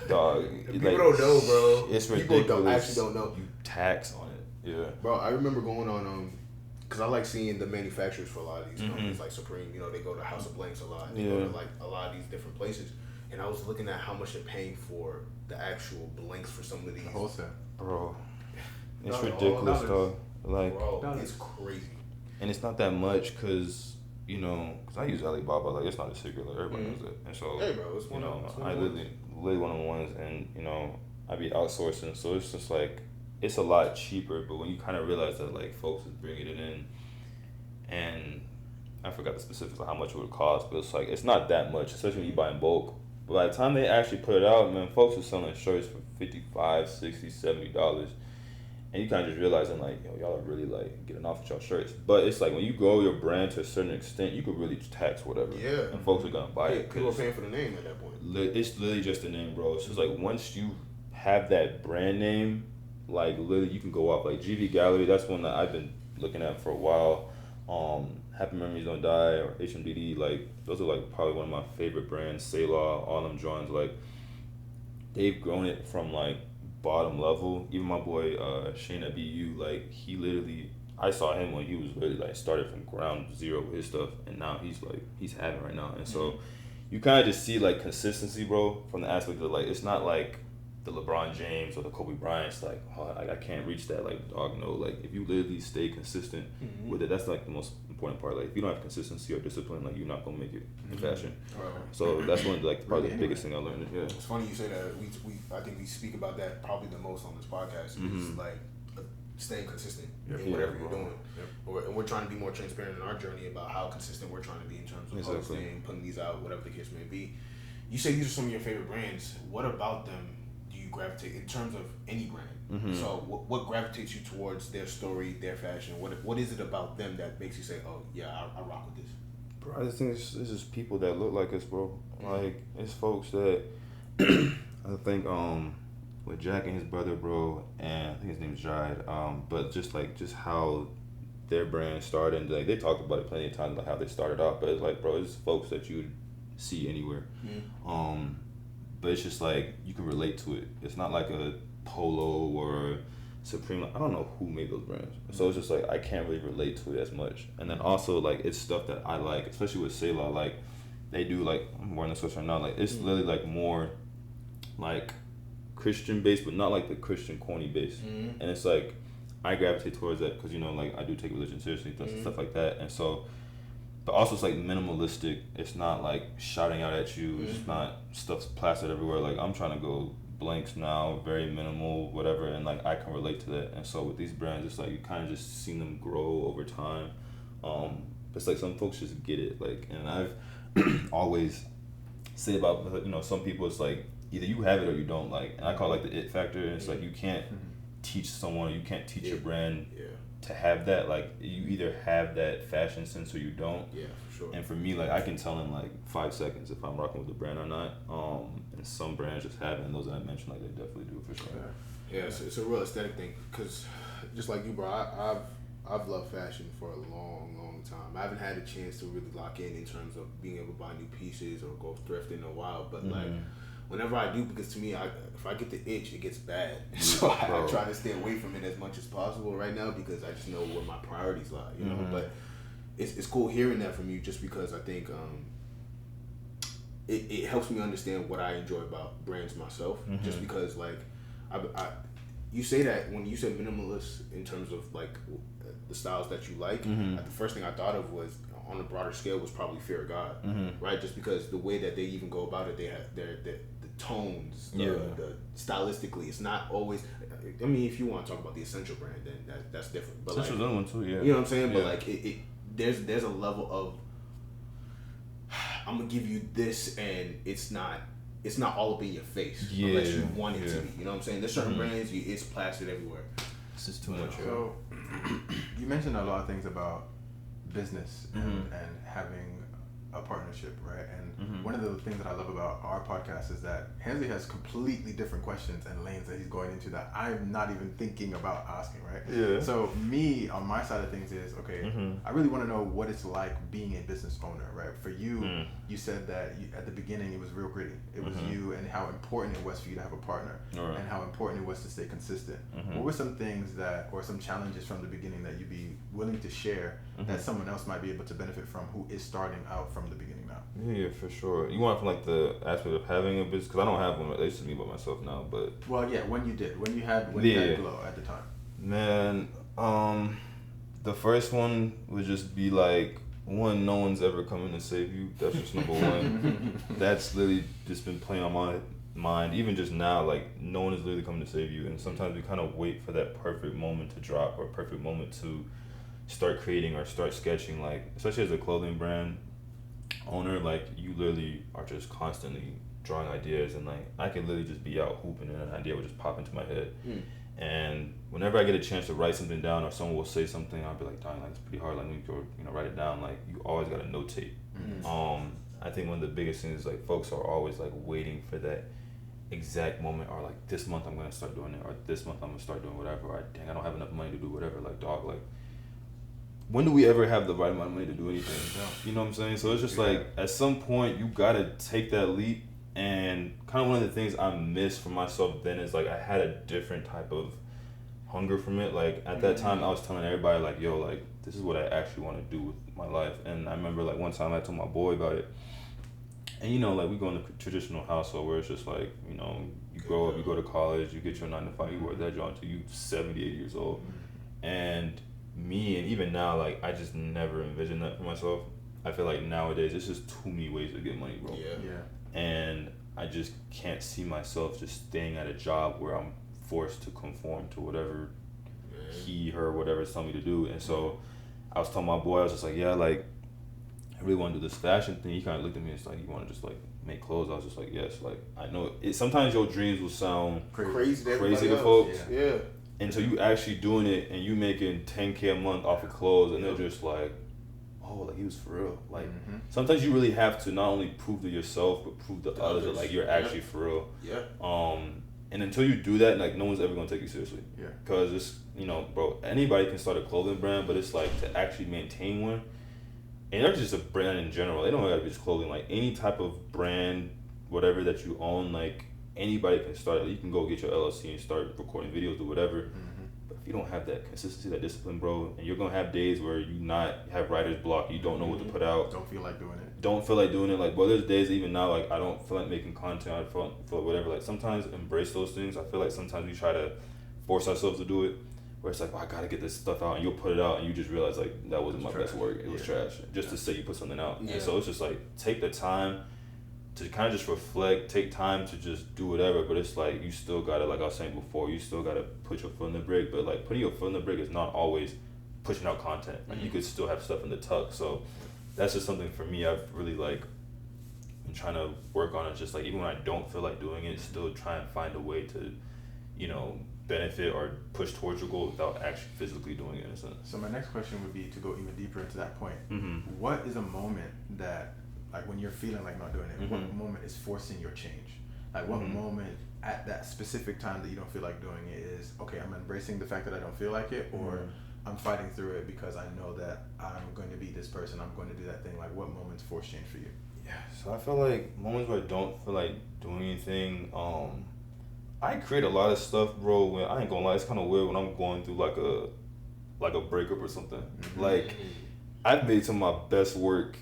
Dog, people don't know, bro. It's ridiculous. People actually don't know. You tax on it, yeah. Bro, I remember going on because I like seeing the manufacturers for a lot of these companies, like Supreme. They go to House of Blanks a lot. They go to like a lot of these different places. And I was looking at how much they're paying for the actual blanks for some of these. Wholesale. Bro, it's ridiculous, though. Like, bro, it's crazy. And it's not that much because, because I use Alibaba. Like, it's not a secret. Like, everybody knows it. And so, hey, bro, it's one I literally one of the ones, and, I be outsourcing. So it's just like, it's a lot cheaper. But when you kind of realize that, like, folks is bringing it in, and I forgot the specifics of how much it would cost, but it's like, it's not that much, especially when you buy in bulk. But by the time they actually put it out, man, folks are selling shirts for $55, $60, $70. And you kind of just realizing, like, y'all are really, like, getting off with y'all shirts. But it's like, when you grow your brand to a certain extent, you could really tax whatever. Yeah. And folks are going to buy it. People are paying for the name at that point. It's literally just a name, bro. So it's like, once you have that brand name, like, literally, you can go off. Like, GV Gallery, that's one that I've been looking at for a while. Happy Memories Don't Die or HMDD, like, those are, like, probably one of my favorite brands. Saylaw, all them drawings, like, they've grown it from, like, bottom level. Even my boy Shane at BU, like, he literally, I saw him when he was really like started from ground zero with his stuff, and now he's having right now. And so you kind of just see like consistency, bro, from the aspect of like, it's not like the LeBron James or the Kobe Bryant's like, I can't reach that, like, dog, no. Like, if you literally stay consistent with it, that's like the most important part. Like, if you don't have consistency or discipline, like, you're not gonna make it in fashion. Right. So that's one of like probably the biggest thing I learned. Yeah. It's funny you say that. I think we speak about that probably the most on this podcast. Is like staying consistent in whatever you're doing. And we're trying to be more transparent in our journey about how consistent we're trying to be in terms of posting, putting these out, whatever the case may be. You say these are some of your favorite brands. What about them do you gravitate in terms of any brand? So what gravitates you towards their story, their fashion? What is it about them that makes you say, oh yeah, I rock with this? Bro, I just think it's just people that look like us, bro. Like, it's folks that I think with Jack and his brother, bro, and I think his name's Jide, but just how their brand started, and like they talked about it plenty of times, like how they started off, but it's like, bro, it's folks that you would see anywhere. But it's just like you can relate to it. It's not like a Polo or Supreme. I don't know who made those brands, so it's just like I can't really relate to it as much. And then also like it's stuff that I like, especially with Saylaw. Like they do, like, I'm wearing this right now. Like it's literally like more like Christian based, but not like the Christian corny based. And it's like I gravitate towards that because like I do take religion seriously, stuff like that. And so, but also it's like minimalistic. It's not like shouting out at you. It's not stuff's plastered everywhere. Like I'm trying to go blanks now, very minimal, whatever, and like I can relate to that. And so with these brands, it's like you kind of just see them grow over time. It's like some folks just get it, like, and I've always say about some people, it's like either you have it or you don't, like, and I call it like the it factor. And it's like you can't teach someone, you can't teach your brand to have that. Like you either have that fashion sense or you don't. Yeah, for sure. And for me, like I can tell in like 5 seconds if I'm rocking with the brand or not. And some brands just have it, and those that I mentioned, like they definitely do for sure. Yeah, it's a real aesthetic thing. Cause just like you, bro, I've loved fashion for a long time. I haven't had a chance to really lock in terms of being able to buy new pieces or go thrifting in a while. But like whenever I do, because to me, if I get the itch, it gets bad. So I try to stay away from it as much as possible right now because I just know where my priorities lie, But it's cool hearing that from you, just because I think it helps me understand what I enjoy about brands myself. Just because like I you say that when you said minimalist in terms of like the styles that you like, the first thing I thought of was on a broader scale was probably fear of God, right? Just because the way that they even go about it, they have the tones, the stylistically, it's not always. I mean, if you want to talk about the Essential brand, then that's different. But Essential's like, one too, yeah. You know what I'm saying? But like there's a level of I'm gonna give you this, and it's not all up in your face unless you want it to be. You know what I'm saying? There's certain brands, it's plastered everywhere. It's just too much. So you mentioned a lot of things about business and having a partnership, right? And one of the things that I love about our podcast is that Hensley has completely different questions and lanes that he's going into that I'm not even thinking about asking, right? Yeah. So me, on my side of things is, okay, I really want to know what it's like being a business owner, right? For you, you said that at the beginning it was real gritty. It was you and how important it was for you to have a partner and how important it was to stay consistent. What were some things or some challenges from the beginning that you'd be willing to share that someone else might be able to benefit from who is starting out from the beginning now? Yeah, for sure. You want from like the aspect of having a business, because I don't have one. I used to be by myself now, but well, yeah, when you had Glow at the time. Man, the first one would just be like, one, no one's ever coming to save you. That's just number one. That's literally just been playing on my mind. Even just now, like, no one is literally coming to save you. And sometimes we kind of wait for that perfect moment to drop or perfect moment to start creating or start sketching. Like, especially as a clothing brand owner, like, you literally are just constantly drawing ideas, and like I can literally just be out hooping and an idea will just pop into my head. And whenever I get a chance to write something down or someone will say something, I'll be like, "Darn, like it's pretty hard. Like, you go, write it down." Like, you always gotta notate. I think one of the biggest things is like folks are always like waiting for that exact moment, or like this month I'm gonna start doing it, or this month I'm gonna start doing whatever. Or dang, I don't have enough money to do whatever. Like, dog, like, when do we ever have the right amount of money to do anything? You know what I'm saying? So it's just like at some point you gotta take that leap. And kind of one of the things I missed for myself then is like I had a different type of hunger from it. Like at that time I was telling everybody like, yo, like this is what I actually want to do with my life. And I remember like one time I told my boy about it, and like we go in the traditional household where it's just like, you grow up, you go to college, you get your 9 to 5, you work that job until you 78 years old. And me, and even now, like I just never envisioned that for myself. I feel like nowadays it's just too many ways to get money, bro. Yeah. And I just can't see myself just staying at a job where I'm forced to conform to whatever he, her, whatever is telling me to do. And so I was telling my boy, I was just like, yeah, like I really want to do this fashion thing. He kind of looked at me and was like, you want to just like make clothes? I was just like, yes. Like I know it. Sometimes your dreams will sound crazy to folks. Yeah. Until you actually doing it and you making $10K a month off of clothes, and they're just like, oh, like he was for real. Like sometimes you really have to not only prove to yourself but prove to others that like you're actually for real. And until you do that, like no one's ever gonna take you seriously. Because it's bro, anybody can start a clothing brand, but it's like to actually maintain one, and not just a brand in general. They don't gotta be just clothing. Like any type of brand, whatever that you own, like anybody can start. You can go get your LLC and start recording videos or whatever. If you don't have that consistency, that discipline, bro, and you're gonna have days where you not have writer's block, you don't know what to put out, don't feel like doing it. Like, bro, there's days even now, like I don't feel like making content, I feel whatever. Like sometimes embrace those things. I feel like sometimes we try to force ourselves to do it, where it's like, oh, I gotta get this stuff out, and you'll put it out and you just realize like that wasn't my best work, it was trash, just to say you put something out. And so it's just like take the time to kind of just reflect, take time to just do whatever, but it's like you still gotta, like I was saying before, you still gotta put your foot in the brake. But like putting your foot in the brake is not always pushing out content. Like you could still have stuff in the tuck. So that's just something for me I've really like been trying to work on. It's just like even when I don't feel like doing it, still try and find a way to benefit or push towards your goal without actually physically doing it in a sense. So my next question would be to go even deeper into that point. What is a moment that, like when you're feeling like not doing it, what moment is forcing your change? Like what moment at that specific time that you don't feel like doing it is, okay, I'm embracing the fact that I don't feel like it, or I'm fighting through it because I know that I'm going to be this person, I'm going to do that thing. Like what moments force change for you? Yeah, so I feel like moments where I don't feel like doing anything, I create a lot of stuff, bro, when I ain't gonna lie, it's kind of weird when I'm going through like a breakup or something. Like I've made some of my best work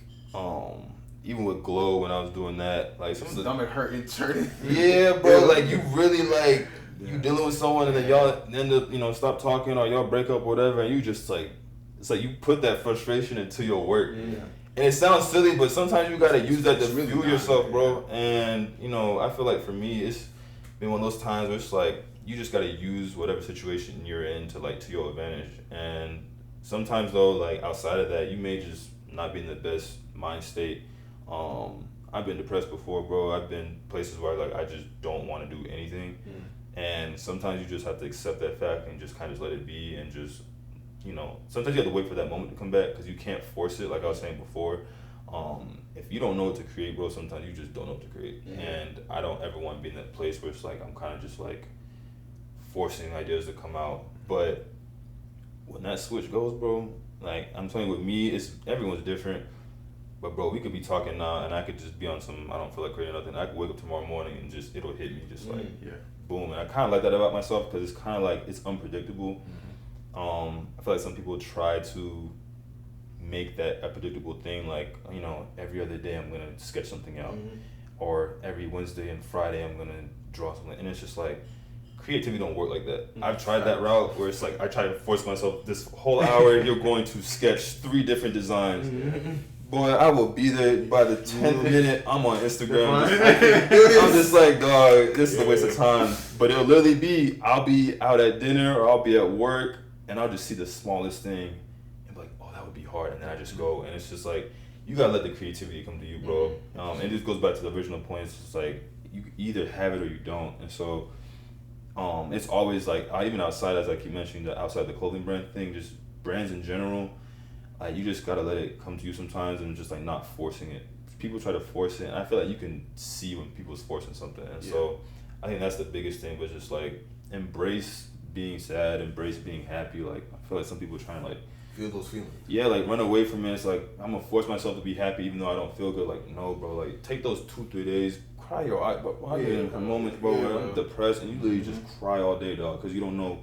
even with Glow when I was doing that, like some of the stomach hurting, turning. Yeah, bro. Like you really like you dealing with someone and then y'all end up stop talking or y'all break up or whatever, and you just like it's like you put that frustration into your work. Yeah. And it sounds silly, but sometimes you gotta use that to fuel yourself, bro. And I feel like for me, it's been one of those times where it's like you just gotta use whatever situation you're in to your advantage. And sometimes though, like outside of that, you may just not be in the best mind state. I've been depressed before, bro. I've been places where like I just don't want to do anything, and sometimes you just have to accept that fact and just kind of let it be, and just sometimes you have to wait for that moment to come back because you can't force it. Like I was saying before, if you don't know what to create, bro, sometimes you just don't know what to create. And I don't ever want to be in that place where it's like I'm kind of just like forcing ideas to come out. But when that switch goes, bro, like I'm telling you, with me, everyone's different. But bro, we could be talking now, and I could just be on some I don't feel like creating nothing. I could wake up tomorrow morning and just it'll hit me just like boom. And I kind of like that about myself because it's kind of like it's unpredictable. I feel like some people try to make that a predictable thing, like every other day I'm gonna sketch something out, or every Wednesday and Friday I'm gonna draw something, and it's just like creativity don't work like that. I've tried that route where it's like I try to force myself this whole hour you're going to sketch 3 different designs. Boy, I will be there by the 10th minute. I'm on Instagram. I'm just like, dog, this is a waste of time. But it'll literally be, I'll be out at dinner or I'll be at work and I'll just see the smallest thing and be like, oh, that would be hard. And then I just go. And it's just like, you gotta let the creativity come to you, bro. And it just goes back to the original point. It's just like, you either have it or you don't. And so, it's always like, even outside, as I keep mentioning, the outside the clothing brand thing, just brands in general, like you just gotta let it come to you sometimes and just like not forcing it. People try to force it, and I feel like you can see when people's forcing something. And so I think that's the biggest thing, but just like embrace being sad, embrace being happy. Like I feel like some people try and like feel those feelings. Yeah, like run away from it. It's like I'm gonna force myself to be happy even though I don't feel good. Like no, bro. Like take those 2-3 days, cry your eye. But why in moments, bro, where I'm depressed and you literally just cry all day, dog, because you don't know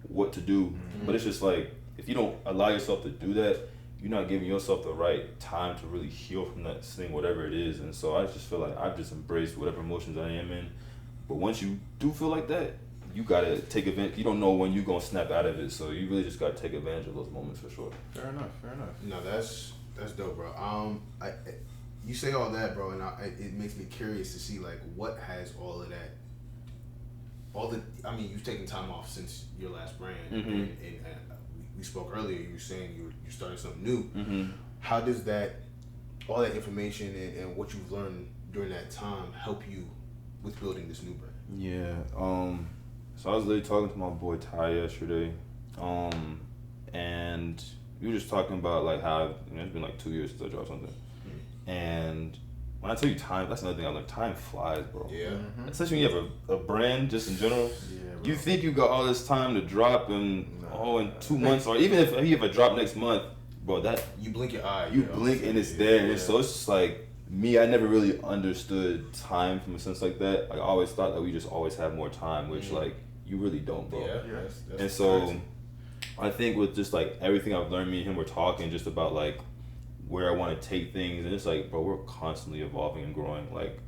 what to do. But it's just like if you don't allow yourself to do that, you're not giving yourself the right time to really heal from that thing, whatever it is. And so I just feel like I've just embraced whatever emotions I am in. But once you do feel like that, you gotta take advantage. You don't know when you're gonna snap out of it, so you really just gotta take advantage of those moments for sure. Fair enough. No, that's dope, bro. You say all that, bro, and it makes me curious to see like what has all of that. You've taken time off since your last brand, and we spoke earlier. You were saying you started something new. How does all that information and what you've learned during that time help you with building this new brand? Yeah. So I was literally talking to my boy Ty yesterday, and we were just talking about like how it's been like 2 years since I dropped something, and when I tell you time, that's another thing I learned. Time flies, bro. Yeah. Especially when you have a brand, just in general. You think you got all this time to drop in 2 months, or even if you have a drop next month, bro, that you blink your eye. You blink and it's there. And so it's just like me, I never really understood time from a sense like that. Like, I always thought that we just always have more time, which like you really don't, bro. That's and so crazy. I think with just like everything I've learned, me and him were talking just about like where I want to take things, and it's like, bro, we're constantly evolving and growing. Like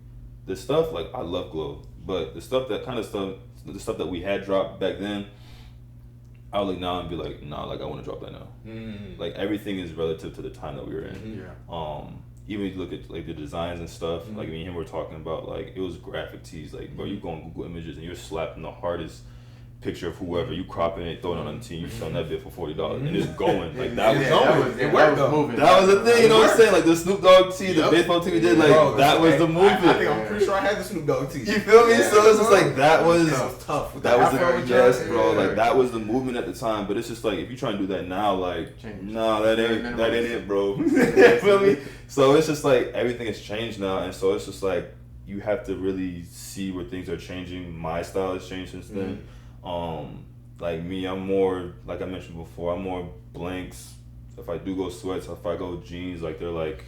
this stuff, like I love Glow, but the stuff that we had dropped back then, I would look now and be like, nah, like I want to drop that now. Like everything is relative to the time that we were in. Even if you look at like the designs and stuff, like me and him were talking about, like it was graphic tees. Like bro, you go on Google Images and you're slapping the hardest picture of whoever, you cropping it, throwing it on the team, you selling that bit for $40, and it's going. Like that was moving. That was the thing, you know what I'm saying? Like the Snoop Dogg tee, the baseball tee we did, like that was the movement. I think I'm pretty sure I had the Snoop Dogg tee. You feel me? So it's just like that was tough. That was the yes, bro. Like that was the movement at the time. But it's just like if you try and do that now, like nah, that ain't it, bro. You feel me? So it's just like everything has changed now, and so it's just like you have to really see where things are changing. My style has changed since then. Like me, I'm more, like I mentioned before, I'm more blanks. If I do go sweats, if I go jeans, like they're like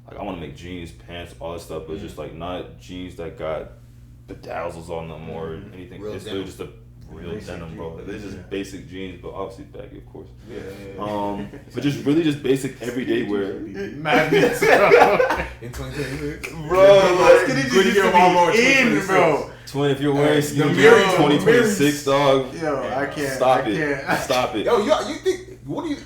I want to make jeans, pants, all that stuff, but just like not jeans that got bedazzles on them or anything. They're just a real Basic denim, bro. Like, they're just yeah. basic jeans, but obviously baggy, of course. Yeah. But just really just basic everyday wear. Madness, bro. In 2026, Bro, like, Skinny jeans Good used to to get them all be in, bro. 20, if you're wearing skinny the jeans Marys, in 2026, dog. Yo, I can't. Stop I it. can't. Stop it. Yo, you think? What do you?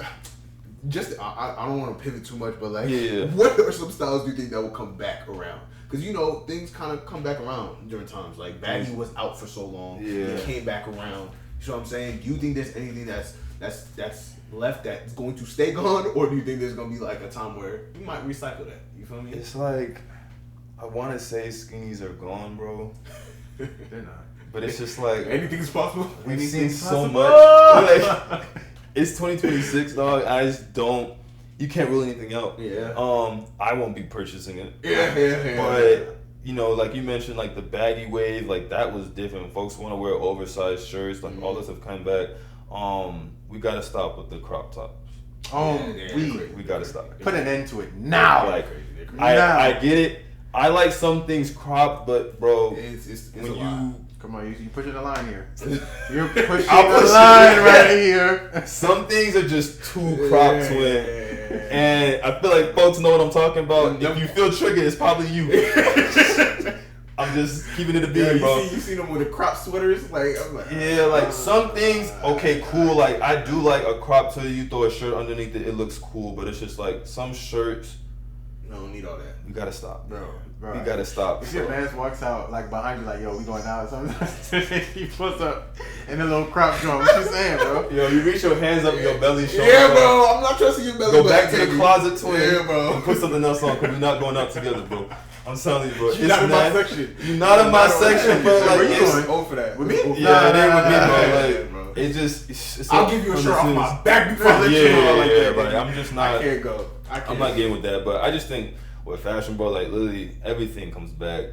Just I don't want to pivot too much, but like, Yeah. what are some styles do you think that will come back around? Because things kind of come back around during times. Like baggy was out for so long, Yeah. it came back around. You know what I'm saying? Do you think there's anything that's left that's going to stay gone, or do you think there's gonna be like a time where you might recycle that? You feel me? It's like, I want to say skinnies are gone, bro. They're not. But it's just like, Anything's possible. we've Anything's seen so possible. much. Like, it's 2026, dog. I just don't. You can't rule anything out. Yeah. I won't be purchasing it. Yeah. But like you mentioned, like the baggy wave, like that was different. Folks want to wear oversized shirts, like all this have come back. We gotta stop with the crop tops. We gotta stop. Put an end to it now. Like, They're crazy. I get it. I like some things cropped, but bro, It's when a lot. you Come on, you pushing the line here. You're pushing I'll the push line it. right here. some things are just too cropped to it. And I feel like folks know what I'm talking about. If you feel triggered, it's probably you. I'm just keeping it a beat, bro. You seen them with the crop sweaters? Like, I'm like, Yeah, like some things, okay, cool. Like I do like a crop till you throw a shirt underneath it, it looks cool. But it's just like some shirts, I don't need all that. we gotta stop. Bro. We gotta stop. If your man walks out like behind you, like, yo, we going out or something, he pulls up in a little crop drum. What you saying, bro? Yo, you reach your hands up, your belly showing. Yeah, up. bro. I'm not trusting your belly. Go back to the baby. closet, twin. Yeah, bro. And put something else on, because we're not going out together, bro. I'm telling you, bro. You're not in my section. You're not in my section, bro. Like, Where you it's- going? Oh, for that. With me? Yeah, it ain't with me, bro. Yeah, Like, bro. it just, it's I'll give you a shirt off from the my back before I let yeah, you know like yeah, that. right. I'm just not. I can't go. I can't. I'm not getting with that, but I just think with fashion, bro, like literally everything comes back.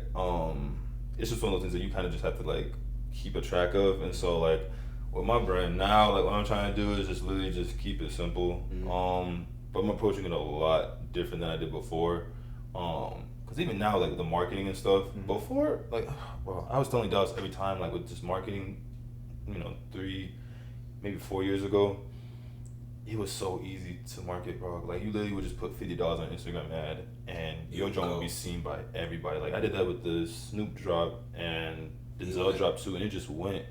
It's just one of those things that you kind of just have to like keep a track of, and so like with my brand now, like what I'm trying to do is just literally just keep it simple. But I'm approaching it a lot different than I did before. Cause even now, like the marketing and stuff, before, like, well, I was telling Dallas every time, like with just marketing, 3, maybe 4 years ago, it was so easy to market, bro. Like you literally would just put $50 on Instagram ad, and your joint would be seen by everybody. Like I did that with the Snoop drop and the Denzel drop too, and it just went.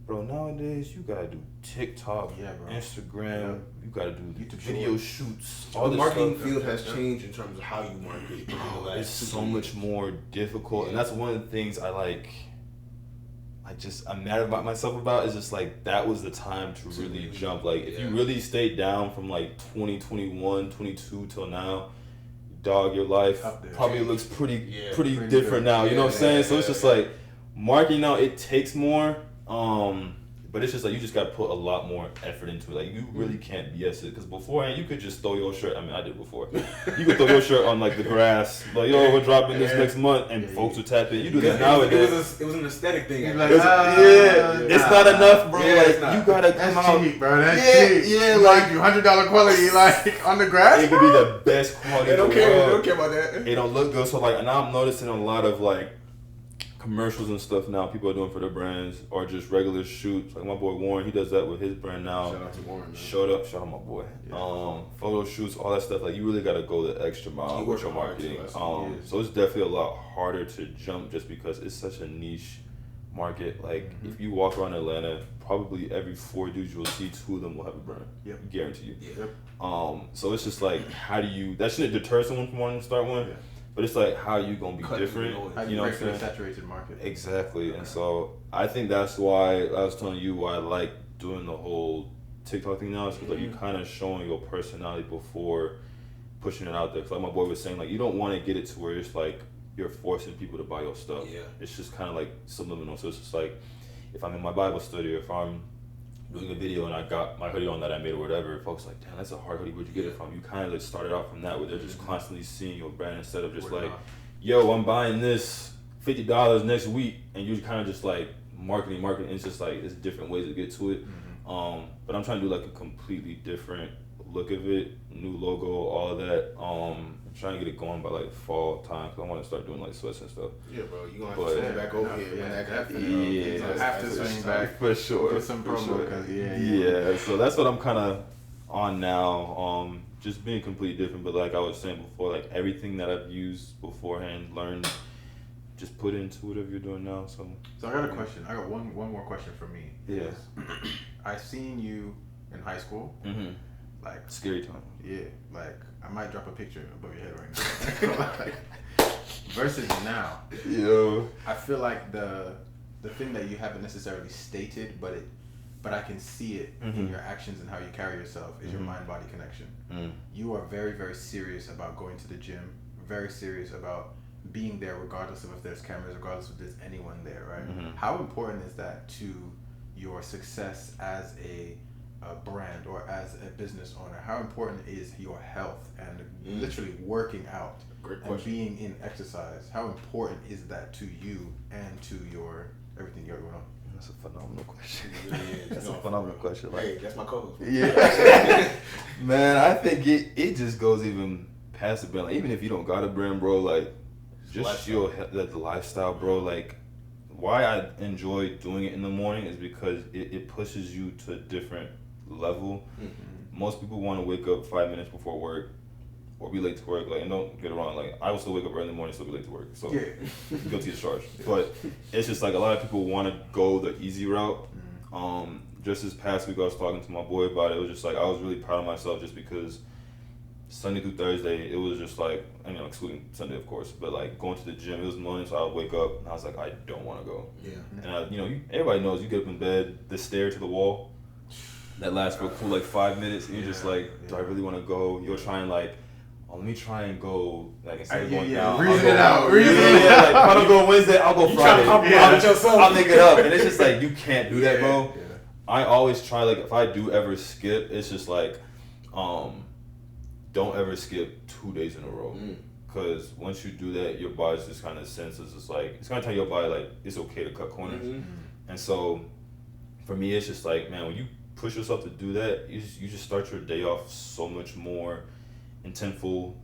Bro, nowadays you gotta do TikTok, Yeah, bro. Instagram, you gotta do YouTube video shorts. shoots. The All this marketing stuff. field has changed in terms of how you market. Bro, it's so much more difficult, and that's one of the things I like. I'm mad about myself about is just like that was the time to really jump. Like if you really stayed down from like 2021, 22 till now, dog, your life Up there. probably looks pretty pretty different good. now. You know what I'm saying? So Yeah, it's just yeah. like marketing now. It takes more. But it's just like you just got to put a lot more effort into it. Like you really can't BS it, because beforehand you could just throw your shirt. I mean, I did before. You could throw your shirt on like the grass, like yo, we're dropping this next month, and folks would tap in. You do that nowadays. It was an aesthetic thing. You're like, It's not enough, bro. Yeah, like it's not. you gotta That's come out. cheap, bro. That's cheap. Yeah, Like you $100 quality, like on the grass. It could be the best quality. They don't in the care. They world. don't care about that. It don't look good. So like, and now I'm noticing a lot of like commercials and stuff now people are doing for their brands, or just regular shoots. Like my boy Warren, he does that with his brand now. Shout out to Warren. Man. Shout out my boy. Photo shoots, all that stuff. Like you really gotta go the extra mile You with working your hard marketing. too, that's it. So it's definitely a lot harder to jump just because it's such a niche market. Like if you walk around Atlanta, probably every 4 dudes you'll see, 2 of them will have a brand. Yep. Guarantee you. Yep. So it's just like, how do you? That shouldn't deter someone from wanting to start one. Yeah. But it's like, how you gonna be Cut different? through the noise. How do You know what you break I'm through the saying? saturated market? Exactly. And so I think that's why I was telling you why I like doing the whole TikTok thing now, is because like you kind of showing your personality before pushing it out there. Cause like my boy was saying, like you don't want to get it to where it's like you're forcing people to buy your stuff. Yeah. It's just kind of like subliminal. So it's just like if I'm in my Bible study, or if I'm doing a video and I got my hoodie on that I made or whatever, folks are like, damn, that's a hard hoodie. Where'd you get it from? You kind of like started off from that, where they're just constantly seeing your brand instead of just Word like, of mouth. yo, I'm buying this $50 next week, and you're kind of just like marketing. It's just like it's different ways to get to it. But I'm trying to do like a completely different look of it, new logo, all that. I'm trying to get it going by like fall time because I want to start doing like sweats and stuff. Yeah, bro, you gonna have to swing back over here when that happens. Yeah, have to swing back for sure. Put some promo, yeah. So that's what I'm kind of on now. Just being completely different, but like I was saying before, like everything that I've used beforehand, learned, just put into whatever you're doing now. So I got a question. I got one more question for me. Yeah. I've seen you in high school. Mm-hmm. Like scary time. Yeah, like I might drop a picture above your head right now. Versus now. Yo. I feel like the thing that you haven't necessarily stated, but I can see it in your actions and how you carry yourself is your mind-body connection. You are very, very serious about going to the gym, very serious about being there regardless of if there's cameras, regardless if there's anyone there, right? How important is that to your success as a brand or as a business owner? How important is your health and literally working out and being in exercise? How important is that to you and to your everything you're going on? That's a phenomenal question. That's a phenomenal question. Like, hey, that's my co-host. Yeah. Man, I think it just goes even past the brand. Like, even if you don't got a brand, bro, like just the lifestyle, bro. Like why I enjoy doing it in the morning is because it pushes you to a different level. Most people want to wake up 5 minutes before work or be late to work. Like, and don't get it wrong, like I will still wake up early in the morning, still be late to work. So guilty as charged. But it's just like a lot of people want to go the easy route. Just this past week I was talking to my boy about it. It was just like I was really proud of myself just because Sunday through Thursday it was just like, I mean, excluding Sunday of course, but like going to the gym, it was morning, so I would wake up and I was like, I don't want to go. And everybody knows you get up in bed, the stare to the wall that lasts for a cool like 5 minutes, and you're just like, do I really want to go? You'll try and like, let me try and go, like instead of going down, reason it out. Like, if I don't go Wednesday, I'll go Friday. I'll make it up. And it's just like, you can't do that, bro. I always try, like, if I do ever skip, it's just like, don't ever skip 2 days in a row. Because once you do that, your body's just kind of senses, it's like, it's going to tell your body, like, it's okay to cut corners. And so, for me, it's just like, man, when you push yourself to do that, you just start your day off so much more intentful.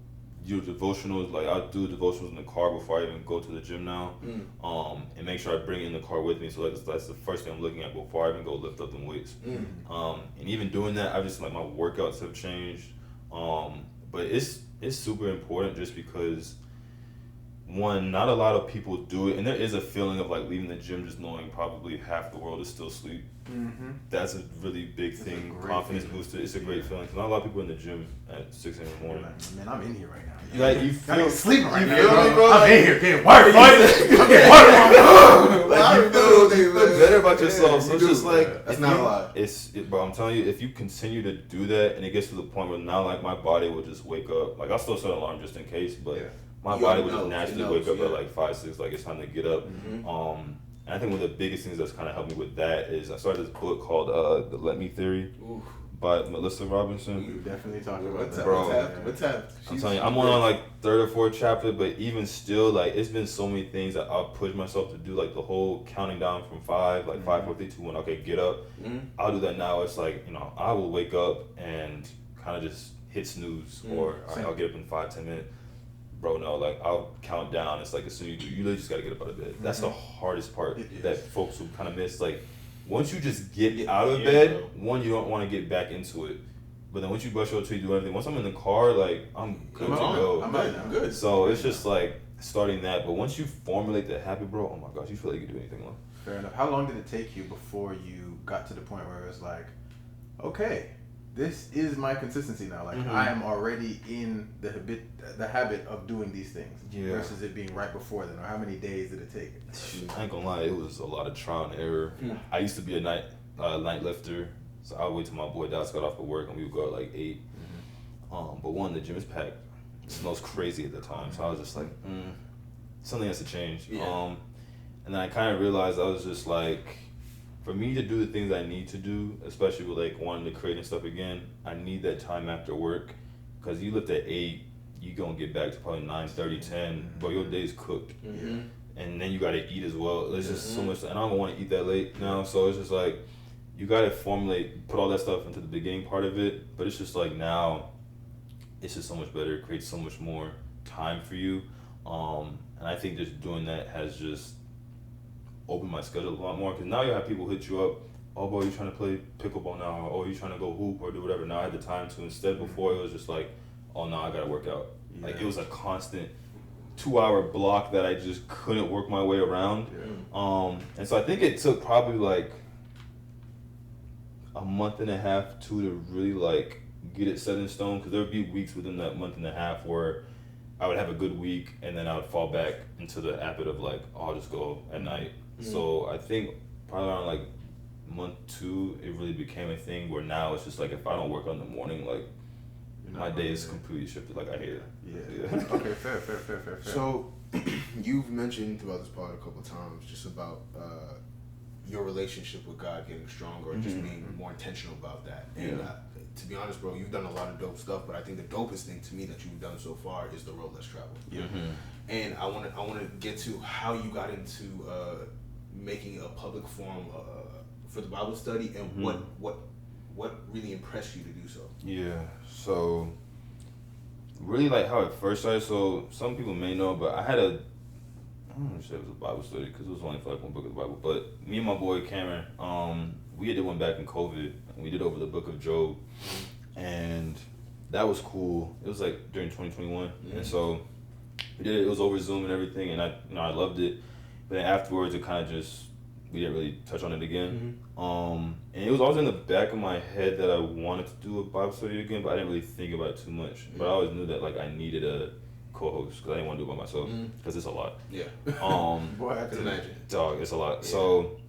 You do devotionals, like I'll do devotionals in the car before I even go to the gym now, and make sure I bring it in the car with me. So like that's the first thing I'm looking at before I even go lift up them weights. And even doing that, I just like my workouts have changed. But it's super important just because one, not a lot of people do it, and there is a feeling of like leaving the gym just knowing probably half the world is still asleep. That's a really big thing. Confidence booster. It's a great feeling. Cause not a lot of people in the gym at 6 a.m. in the morning. Man, I'm in here right now. Like you feel sleeping right now. You feel me, bro? I'm in here getting work. I'm getting work. Like you feel better about yourself. So it's just like that's not a lie. But I'm telling you, if you continue to do that, and it gets to the point where now like my body will just wake up. Like I'll still set an alarm just in case, but my body would just naturally wake up at like 5, 6. Like it's time to get up. And I think one of the biggest things that's kind of helped me with that is I started this book called The Let Me Theory by Melissa Robinson. You definitely talked about that. Bro, what's happening? I'm telling you, I'm on like 3rd or 4th chapter, but even still, like it's been so many things that I'll push myself to do, like the whole counting down from 5, like 5, 4, 3, 2, 1, okay, get up. I'll do that now. It's like, I will wake up and kind of just hit snooze, or I'll get up in 5, 10 minutes. Bro, no, like I'll count down. It's like as soon as you literally just gotta get up out of bed. That's the hardest part that folks will kind of miss. Like once you just get out of bed, one, you don't want to get back into it. But then once you brush your teeth, do anything. Once I'm in the car, like I'm good to go. I'm good. So it's just like starting that. But once you formulate that habit, bro, oh my gosh, you feel like you can do anything. Fair enough. How long did it take you before you got to the point where it was like, okay, this is my consistency now. Like I am already in the habit of doing these things versus it being right before then. Or how many days did it take? I ain't gonna lie, it was a lot of trial and error. I used to be a night lifter, so I would wait till my boy Dots got off of work and we would go at like 8. But one, the gym is packed. It smells crazy at the time, so I was just like, something has to change. And then I kind of realized I was just like, for me to do the things I need to do, especially with like wanting to create and stuff again, I need that time after work. Because you lift at 8, you gonna get back to probably 9:30, 10, but your day's cooked. And then you gotta eat as well. There's just so much, and I don't want to eat that late now, so it's just like, you gotta put all that stuff into the beginning part of it, but it's just like now, it's just so much better. It creates so much more time for you, and I think just doing that has just opened my schedule a lot more. Because now you have people hit you up, oh boy, you trying to play pickleball now, or oh, you trying to go hoop or do whatever. Now I had the time to. Instead, before it was just like, oh no, I gotta work out. Yeah. Like it was a constant 2-hour block that I just couldn't work my way around. Yeah. And so I think it took probably like a month and a half to really like get it set in stone, because there would be weeks within that month and a half where I would have a good week and then I would fall back into the habit of like, oh, I'll just go at night. So I think probably around like month 2 it really became a thing where now it's just like if I don't work on the morning, like my day is completely shifted. Like I hate it. Yeah. Okay, fair. So you've mentioned throughout this pod a couple of times just about your relationship with God getting stronger and just being more intentional about that. And to be honest, bro, you've done a lot of dope stuff, but I think the dopest thing to me that you've done so far is the road less traveled. Yeah. And I want to get to how you got into making a public forum for the Bible study, and what really impressed you to do so. Yeah. So really like how it first started. So some people may know, but I had I don't know if it was a Bible study because it was only for like one book of the Bible. But me and my boy Cameron, we did one back in COVID, and we did over the book of Job, and that was cool. It was like during 2021, and so we did it. It was over Zoom and everything, and I loved it. But then afterwards, it kind of just we didn't really touch on it again. And it was always in the back of my head that I wanted to do a Bible study again, but I didn't really think about it too much. But I always knew that like I needed a co-host because I didn't want to do it by myself because it's a lot. Yeah. Boy, I can imagine. Dog, it's a lot. Yeah. So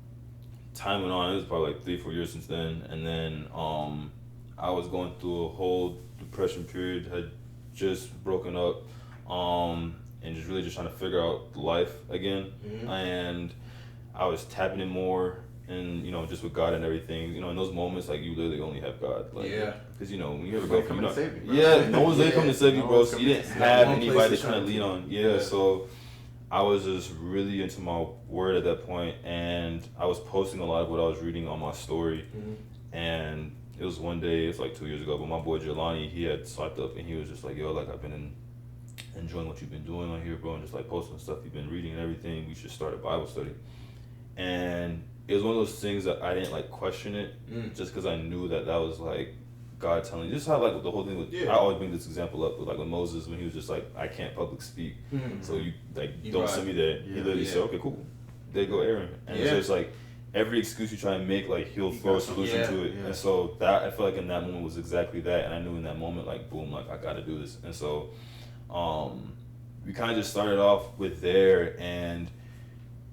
time went on. It was probably like 3-4 years since then, and then I was going through a whole depression period. Had just broken up, and just really just trying to figure out life again. And I was tapping in more, and just with God and everything. In those moments, like you literally only have God. Like, because when you ever go from to save you, no one's really coming to save you, bro. So you didn't have anybody to kind of lean on. Yeah, so I was just really into my word at that point, and I was posting a lot of what I was reading on my story. And it was one day, it's like 2 years ago, but my boy Jelani, he had swiped up and he was just like, yo, like I've been enjoying what you've been doing on here, bro, and just like posting stuff you've been reading and everything. We should start a Bible study. And it was one of those things that I didn't like question it, just because I knew that was like God telling you. Just how like the whole thing with, I always bring this example up with like with Moses when he was just like, I can't public speak, so you like don't send me there. He literally said, okay, cool, there you go, Aaron. And it's just like every excuse you try and make, like he'll throw a solution to it. And so that I feel like in that moment was exactly that, and I knew in that moment like boom, like I got to do this. And so we kind of just started off with there, and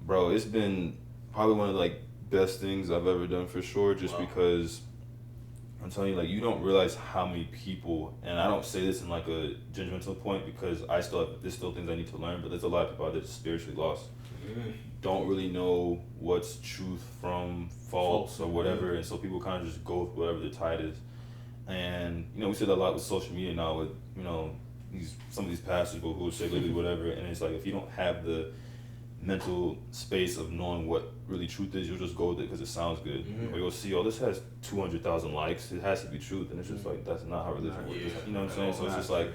bro, it's been probably one of the like best things I've ever done for sure, just because I'm telling you, like you don't realize how many people, and I don't say this in like a judgmental point because there's still things I need to learn, but there's a lot of people out there that's spiritually lost, don't really know what's truth from false or whatever, and so people kind of just go with whatever the tide is. And we see that a lot with social media now with some of these pastors who will say literally whatever, and it's like if you don't have the mental space of knowing what really truth is, you'll just go with it because it sounds good. Or you'll see, this has 200,000 likes, it has to be truth, and it's just like that's not how religion works. You know what I'm saying? So it's just like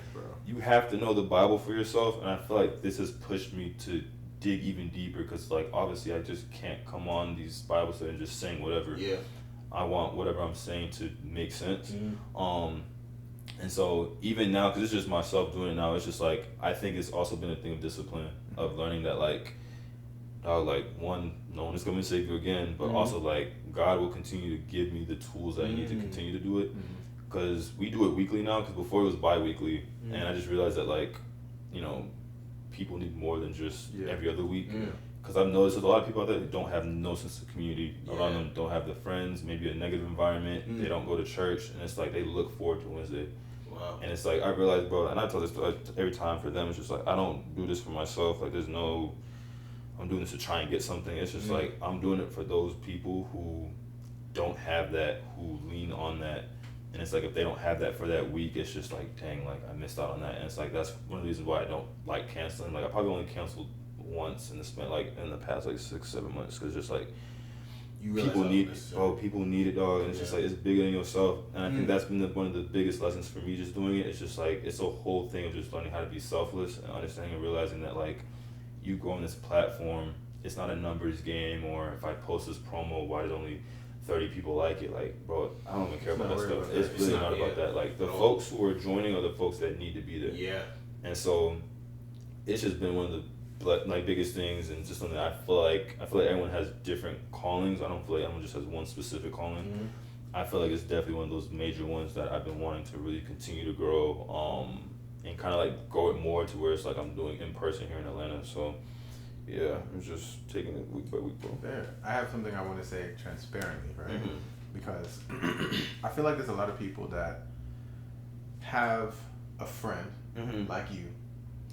you have to know the Bible for yourself, and I feel like this has pushed me to dig even deeper because like obviously I just can't come on these Bible studies and just saying whatever. I want whatever I'm saying to make sense. And so even now, because it's just myself doing it now, it's just like I think it's also been a thing of discipline of learning that like one, no one is coming to save you again, but also like God will continue to give me the tools that I need to continue to do it, because we do it weekly now, because before it was bi-weekly, and I just realized that like people need more than just every other week, because I've noticed there's a lot of people out there that don't have no sense of community around them, don't have the friends, maybe a negative environment, they don't go to church, and it's like they look forward to Wednesday. And it's like I realized, bro, and I tell this every time for them, it's just like I don't do this for myself, like I'm doing this to try and get something. It's just like I'm doing it for those people who don't have that, who lean on that. And it's like if they don't have that for that week, it's just like, dang, like I missed out on that. And it's like that's one of the reasons why I don't like canceling. Like I probably only canceled once in the past like 6-7 months, because just like You realize people need this, people need it, dog, and it's just like it's bigger than yourself. And I think that's been one of the biggest lessons for me just doing it. It's just like it's a whole thing of just learning how to be selfless and understanding and realizing that like you go on this platform, it's not a numbers game, or if I post this promo, why did only 30 people like it? Like, bro, I don't even care about that stuff. It's really not about that. Like the folks who are joining are the folks that need to be there. Yeah. And so it's just been one of the like biggest things, and just something that I feel like everyone has different callings. I don't feel like everyone just has one specific calling. I feel like it's definitely one of those major ones that I've been wanting to really continue to grow, and kind of like grow it more to where it's like I'm doing in person here in Atlanta. So yeah, I'm just taking it week by week, bro. Yeah, I have something I want to say transparently, right? Because I feel like there's a lot of people that have a friend like you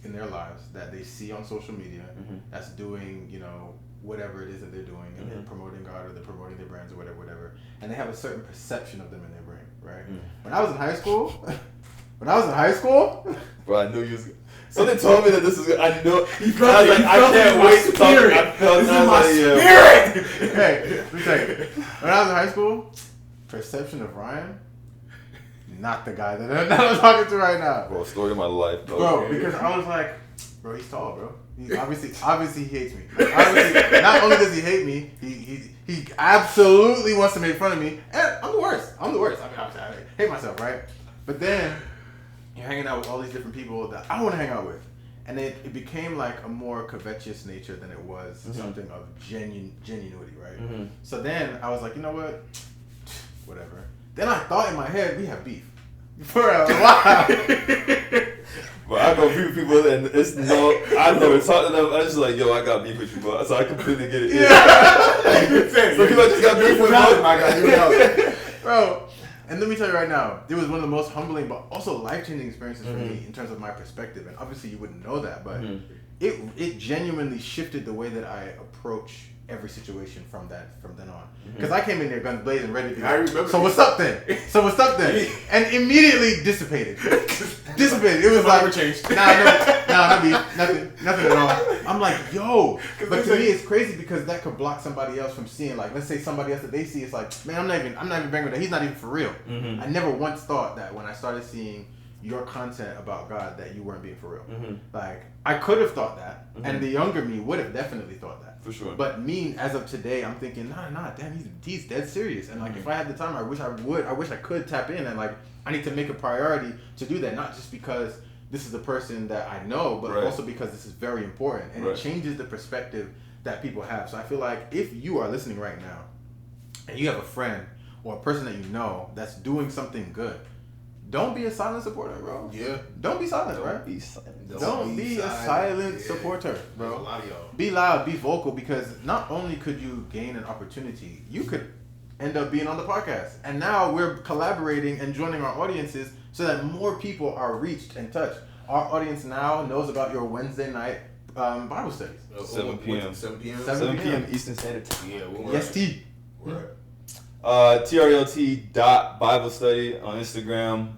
in their lives that they see on social media that's doing, you know, whatever it is that they're doing, and they're promoting God or they're promoting their brands or whatever, and they have a certain perception of them in their brain, right? When I was in high school, bro, I knew you was. Something told me that this is good. I know. He felt it. I can't wait to talk. I felt this is my spirit. Hey, let me tell you. When I was in high school, perception of Ryan, not the guy that I'm talking to right now. Bro, story of my life, bro. Because I was like, bro, he's tall, bro. He obviously he hates me. Like, obviously, not only does he hate me, he absolutely wants to make fun of me, and I'm the worst. I mean, obviously, I hate myself, right? But then you're hanging out with all these different people that I want to hang out with, and it became like a more covetous nature than it was something of genuinity, right? So then I was like, you know what, whatever. Then I thought in my head, we have beef for a while. But I go beef with people, and it's I never talked to them. I just like, yo, I got beef with you, bro. So I completely get it. Yeah. So people just got beef with me. Bro. And let me tell you right now, it was one of the most humbling but also life-changing experiences for me in terms of my perspective. And obviously you wouldn't know that, but it genuinely shifted the way that I approach every situation from then on. Because I came in there guns blazing, ready to be like, so what's up then? And immediately dissipated. It was like, changed. nothing at all. I'm like, yo. But to me, it's crazy because that could block somebody else from seeing, like, let's say somebody else that they see, it's like, man, I'm not even banging with that. He's not even for real. I never once thought that when I started seeing your content about God that you weren't being for real. Like, I could have thought that, and the younger me would have definitely thought that. For sure. But me, as of today, I'm thinking, nah, damn, he's dead serious. And like, if I had the time, I wish I could tap in, and like, I need to make a priority to do that, not just because this is the person that I know, but also because this is very important, and it changes the perspective that people have. So I feel like if you are listening right now, and you have a friend or a person that you know that's doing something good, don't be a silent supporter, bro. Yeah. Don't be silent, right? Don't be a silent supporter, bro. A lot of y'all. Be loud, be vocal, because not only could you gain an opportunity, you could end up being on the podcast. And now we're collaborating and joining our audiences so that more people are reached and touched. Our audience now knows about your Wednesday night Bible studies. 7 p.m. 7 p.m. 7 p.m. Eastern Standard Time. Yeah, yes, T. TRLT.Bible study on Instagram,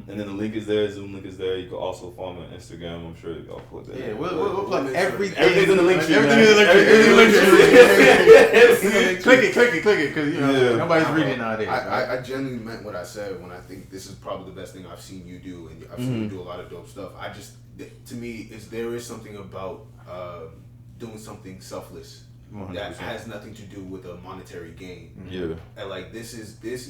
and then the link is there. Zoom link is there. You can also follow me on Instagram. I'm sure I'll put that. Yeah, we'll plug everything. Everything's in the link tree. Everything's in the link tree. Click it, because you know nobody's reading nowadays. I genuinely meant what I said when I think this is probably the best thing I've seen you do, and I've seen you do a lot of dope stuff. To me, there is something about doing something selfless. 100%. That has nothing to do with a monetary gain. Yeah. And like this,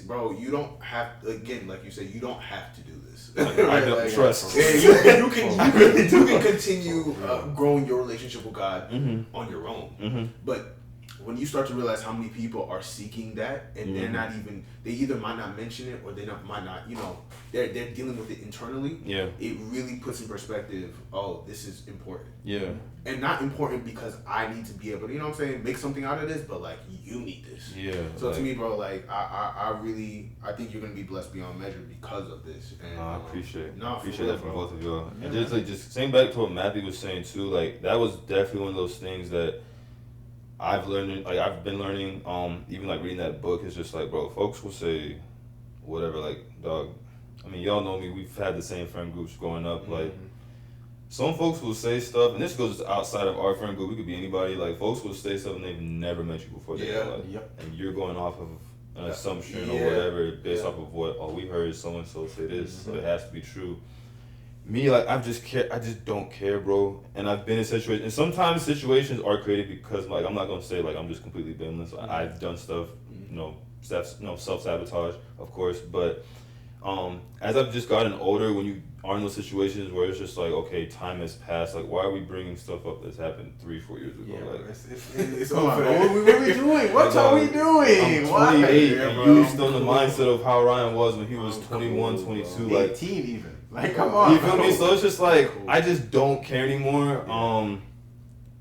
bro. You don't have, again, like you said, you don't have to do this. I don't trust. Yeah, you can continue growing your relationship with God on your own. But when you start to realize how many people are seeking that, and they're not even, they either might not mention it or they might not, you know, they're dealing with it internally. Yeah. It really puts in perspective, oh, this is important. Yeah. And not important because I need to be able to, you know what I'm saying, make something out of this, but like, you need this. Yeah. So like, to me, bro, like, I think you're going to be blessed beyond measure because of this. And, I appreciate it. No, I appreciate that from both of y'all. Yeah, and just like, just saying back to what Matthew was saying too, like, that was definitely one of those things that I've learned, like, I've been learning, even like reading that book, is just like, bro, folks will say whatever, like, dog, I mean, y'all know me, we've had the same friend groups growing up, like, some folks will say stuff, and this goes outside of our friend group. We could be anybody. Like folks will say stuff, and they've never met you before. And you're going off of an assumption or whatever based off of what we heard so and so say this, so it has to be true. Me, like I just don't care, bro. And I've been in situations, and sometimes situations are created because, like, I'm not gonna say like I'm just completely blameless. I've done stuff, self-sabotage, of course. But as I've just gotten older, when you are in those situations where it's just like, okay, time has passed. Like, why are we bringing stuff up that's happened 3-4 years ago? Yeah, like, it's over. What are we doing? What are we doing? I'm 28, and you're still in the mindset of how Ryan was when he was 21, 22, like 18 even. Like, come on. You feel me? So it's just like, I just don't care anymore. And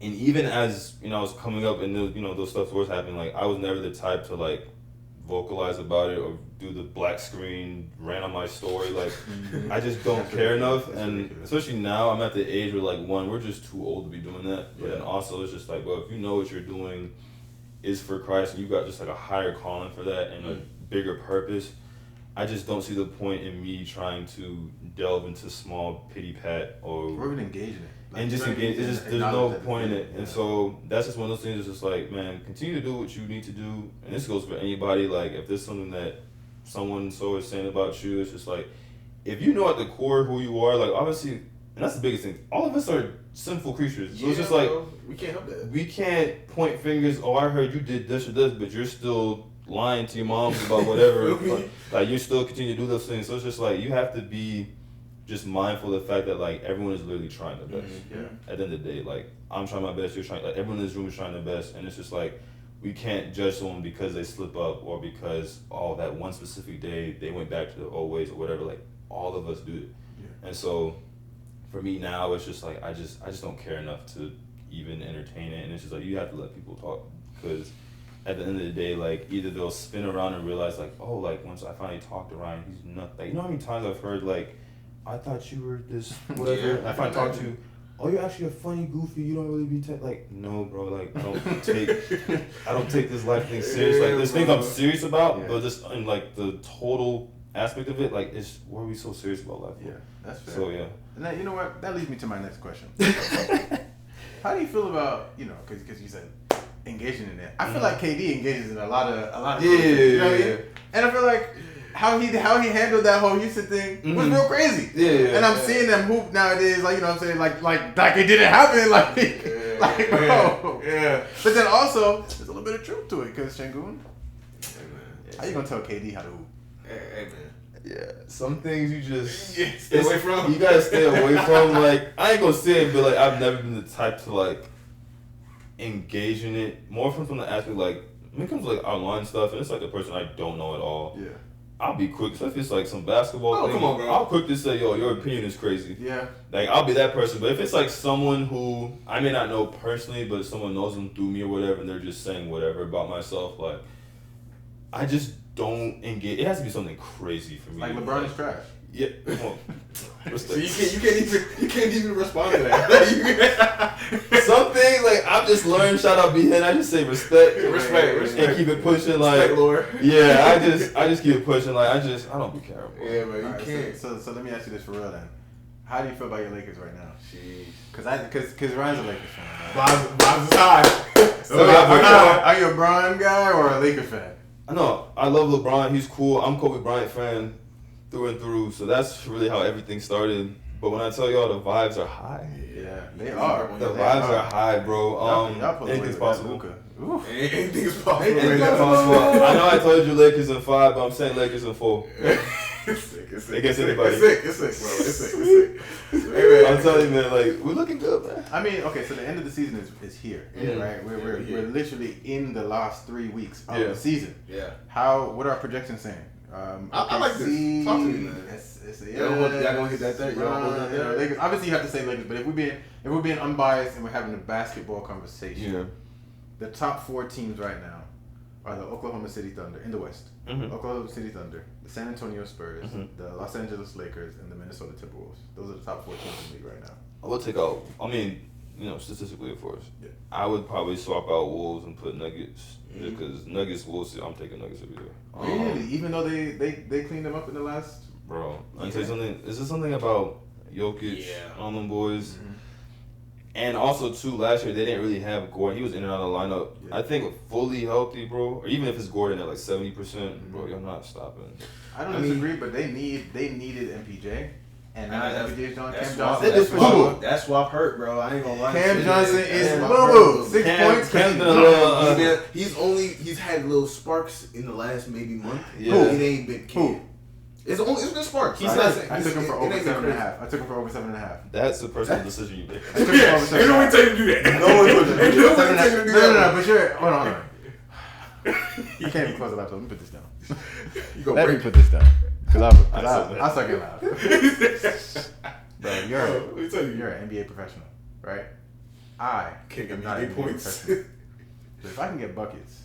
even as, I was coming up and, those stuff was happening, like, I was never the type to, like, vocalize about it or do the black screen, rant on my story. Like, I just don't care enough. And especially now, I'm at the age where, like, one, we're just too old to be doing that. But then also, it's just like, well, if you know what you're doing is for Christ and you got just, like, a higher calling for that and a bigger purpose, I just don't see the point in me trying to delve into small pity pat or even engage in it. Like, and just engage. It's just, there's no point in it. And so that's just one of those things. It's just like, man, continue to do what you need to do. And this goes for anybody. Like, if there's something that someone so is saying about you, it's just like, if you know at the core who you are, like, obviously, and that's the biggest thing. All of us are sinful creatures. So it's just like, we can't help that. We can't point fingers. Oh, I heard you did this or this, but you're still lying to your moms about whatever. like you still continue to do those things. So it's just like, you have to be just mindful of the fact that, like, everyone is literally trying their best. At the end of the day, like, I'm trying my best, you're trying, like, everyone in this room is trying their best, and it's just like, we can't judge someone because they slip up or because that one specific day they went back to their old ways or whatever. Like, all of us do it. And so for me now, it's just like, I just don't care enough to even entertain it. And it's just like, you have to let people talk, because at the end of the day, like, either they'll spin around and realize, like, oh, like, once I finally talked to Ryan, he's not, like, you know how many times I've heard, like, I thought you were this, whatever. I finally talked to you, oh, you're actually a funny, goofy, you don't really be, like, no, bro, like, I don't take this life thing serious. Like, there's things I'm serious about, but just in, like, the total aspect of it, like, it's, why are we so serious about life? Yeah, that's fair. So, yeah. And that, you know what, that leads me to my next question. How do you feel about, because you said engaging in it? I feel like KD engages in a lot of things, you know what I mean? And I feel like how he handled that whole Houston thing was real crazy. And I'm seeing them hoop nowadays, like, you know what I'm saying, like it didn't happen, like bro. But then also, there's a little bit of truth to it, because Shangoon, how you gonna tell KD how to hoop? Hey, man. Yeah, some things you just stay away from. You gotta stay away from. Like, I ain't gonna say it, but like, I've never been the type to like engage in it. More from the aspect, like, when it comes to like online stuff, and it's like a person I don't know at all. Yeah. I'll be quick. So if it's like some basketball thing, come on, bro. I'll quick to say, yo, your opinion is crazy. Yeah. Like, I'll be that person. But if it's like someone who I may not know personally, but someone knows them through me or whatever, and they're just saying whatever about myself, like, I just don't engage. It has to be something crazy for me. Like, LeBron is trash. Yeah. Well, so you can't even respond to that. Some things, like, I've just learned, shout out B-Hen, I just say respect. Respect. And keep it pushing, like. Respect, Lord. Yeah, I just keep it pushing, like, I don't be caring. Yeah, man, you Right, can't. So let me ask you this for real then. How do you feel about your Lakers right now? Jeez. Because Ryan's a Lakers fan. Right? Vibes is high. So are you a Bron guy or a Lakers fan? No, I love LeBron. He's cool. I'm Kobe Bryant fan through and through. So that's really how everything started. But when I tell y'all the vibes are high. Yeah, they are. The vibes are high, bro. Anything's possible. Anything's possible. Anything's possible. I know I told you Lakers in 5, but I'm saying Lakers in 4. It's sick. Against anybody. It's sick, bro. It's sick. Hey, man. I'm telling you, man, like, we're looking good, man. I mean, okay, so the end of the season is here, right? We're literally in the last 3 weeks of the season. Yeah. What are our projections saying? I like this. Talk to me, man. Y'all gonna hit that third? Lakers. Obviously, you have to say Lakers, but if we're being unbiased and we're having a basketball conversation, the top 4 teams right now are the Oklahoma City Thunder in the West, Oklahoma City Thunder, the San Antonio Spurs, the Los Angeles Lakers, and the Minnesota Timberwolves. Those are the top 4 teams in the league right now. I would take out. I mean, statistically, of course. Yeah. I would probably swap out Wolves and put Nuggets because Nuggets, Wolves. I'm taking Nuggets every year. Really? Even though they cleaned them up in the last. Bro, I'll tell you something. Is there something about Jokic on them boys. And also, too, last year, they didn't really have Gordon. He was in and out of the lineup. Yeah. I think fully healthy, bro, or even if it's Gordon at like 70%, bro, you're not stopping. I don't disagree, but they needed MPJ. And now MPJ's on Cam Johnson. That swap hurt, bro. I ain't gonna lie. Cam Johnson is boo-boo. 6 points. He's had little sparks in the last maybe month. Yeah. It ain't been kid. It's been sparks. I took him for over 7.5. I took him for over 7.5. That's a personal decision you make. Ain't no one tell you to do that. No one tell you to do that. No, but you're. Hold on. I can't even close the laptop. Let me put this down. Let me put this down. Because I suck it loud. Bro, you're an NBA professional, right? I can't get not 8 points. But if I can get buckets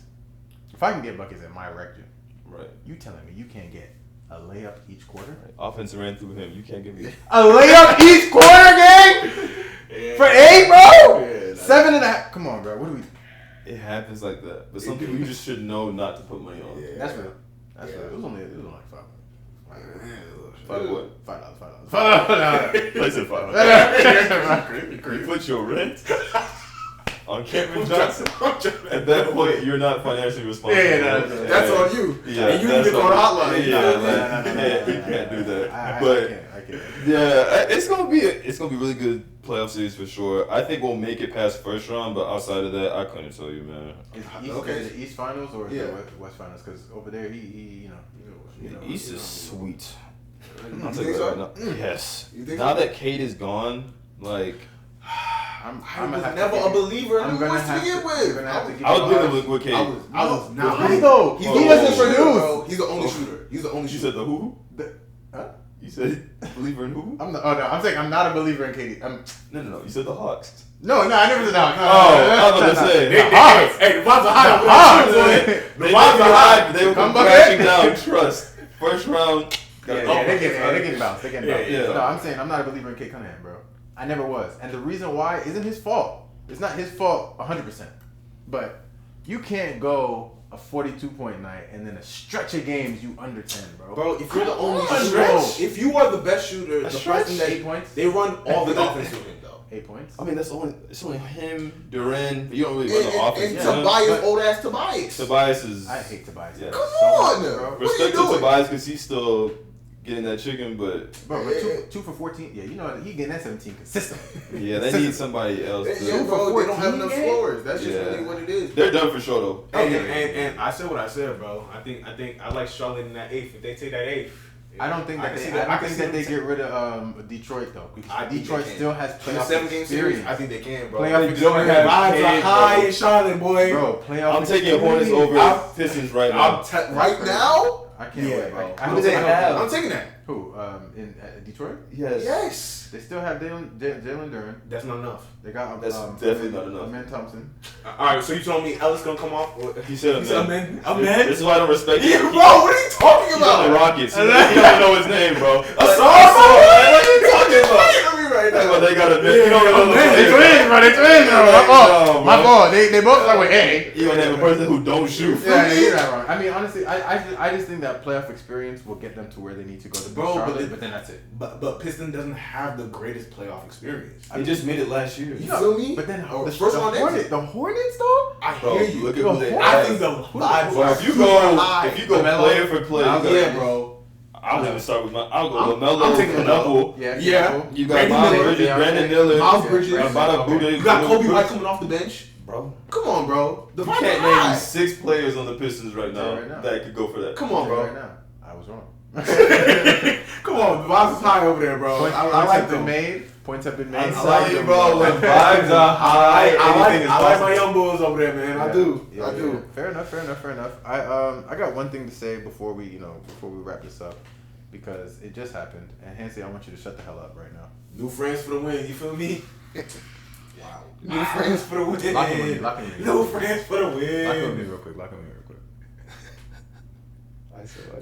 at my record, right? You telling me you can't get a layup each quarter? Right. Offense ran through him. You can't give me a layup each quarter, gang? For 8, bro? Yeah, 7.5. Come on, bro. What do we? It happens like that, but some people you just should know not to put money on. Yeah, that's real. That's real. It was only like $5. $5 what? $5. I said $5. You put your rent on Kevin Johnson. At that point, you're not financially responsible. Yeah, that's on you. Yeah, and you need to go on the hotline. You can't do that. But I can't. Yeah, it's gonna be really good playoff series for sure. I think we'll make it past first round, but outside of that, I couldn't tell you, man. Is it East Finals or is it West Finals? Because over there, he East is sweet. I'll take that right now. Yes. Now that Kate is gone, like. I was never a believer in West to begin with. I was believing with Kate. I was not. Why though? He doesn't produce. He's the only shooter. You said the who? Huh? You said believer in who? I'm saying I'm not a believer in KD. No. You said the Hawks. No, I never said the Hawks. I was about to say. The Hawks. Hey, the Hawks are high. The Hawks are high. They were crashing down. Trust. First round. They're getting bounced. No, I'm saying I'm not a believer in Kate Cunningham, bro. I never was. And the reason why isn't his fault. It's not his fault 100%. But you can't go a 42-point night and then a stretch of games you under 10, bro. Bro, if you're the only shooter, if you are the best shooter, the person that 8 points, they run all the offense through him, though. 8 points. I mean, it's only him, Duran. You don't really run the offense. And Tobias, old ass Tobias. Tobias is. I hate Tobias. Yeah. Come on, bro. Respect to Tobias because he's still getting that chicken, but 2 for 14. Yeah, you know he getting that 17 consistent. Yeah, they need somebody else. Yeah, bro, they don't have enough scorers. That's just really what it is. They're done for sure though. And I said what I said, bro. I think I like Charlotte in that 8th. If they take that 8th, I don't think that they get rid of Detroit though, because Detroit still has playoff 7-game series. I think they can, bro. Playoff vibes are high in Charlotte, boy. Bro, playoff. I'm taking Hornets over Pistons right now. Right now? I can't wait, bro. Who do they have? I'm taking that. Who? In Detroit? Yes. They still have Jalen Duren. That's not enough. They got that's definitely not enough. Amen Thompson. All right, so you told me Ellis gonna come off? He said Amen. This is why I don't respect him. Bro, what are you talking about? He's on the Rockets. He doesn't know his name, bro. What are you talking about? Right now. They got a you don't know They twins, bro. My fault. They both start with A. You gonna have a person who don't shoot. Yeah, you're not wrong. I mean, honestly, I just think that playoff experience will get them to where they need to go to Charlotte, but then that's it. But Piston doesn't have the greatest playoff experience. He just made it last year. You feel me? But then the first one, the Hornets though. I hear you. Look at who they I think the vibes are if you go player for player, yeah, bro. I'll even start with I'll go LaMelo. I'm taking Knuckle. Yeah. You got Miles Bridges, Brandon Miller, Miles Bridges. You got Kobe White coming off the bench. Bro. Come on, bro. You can't name 6 players on the Pistons right now that could go for that. Come on, bro. Right now, I was wrong. Come on, the vibes is high over there, bro. Points have been made. Points have been made. I'm telling you, bro. When vibes are high, I like my young bulls over there, man. I do. Fair enough. I got one thing to say before we wrap this up, because it just happened. And Hansey, I want you to shut the hell up right now. New friends for the win. You feel me? Wow. New friends for the win. Lock him in. New friends for the win. Lock him in real quick.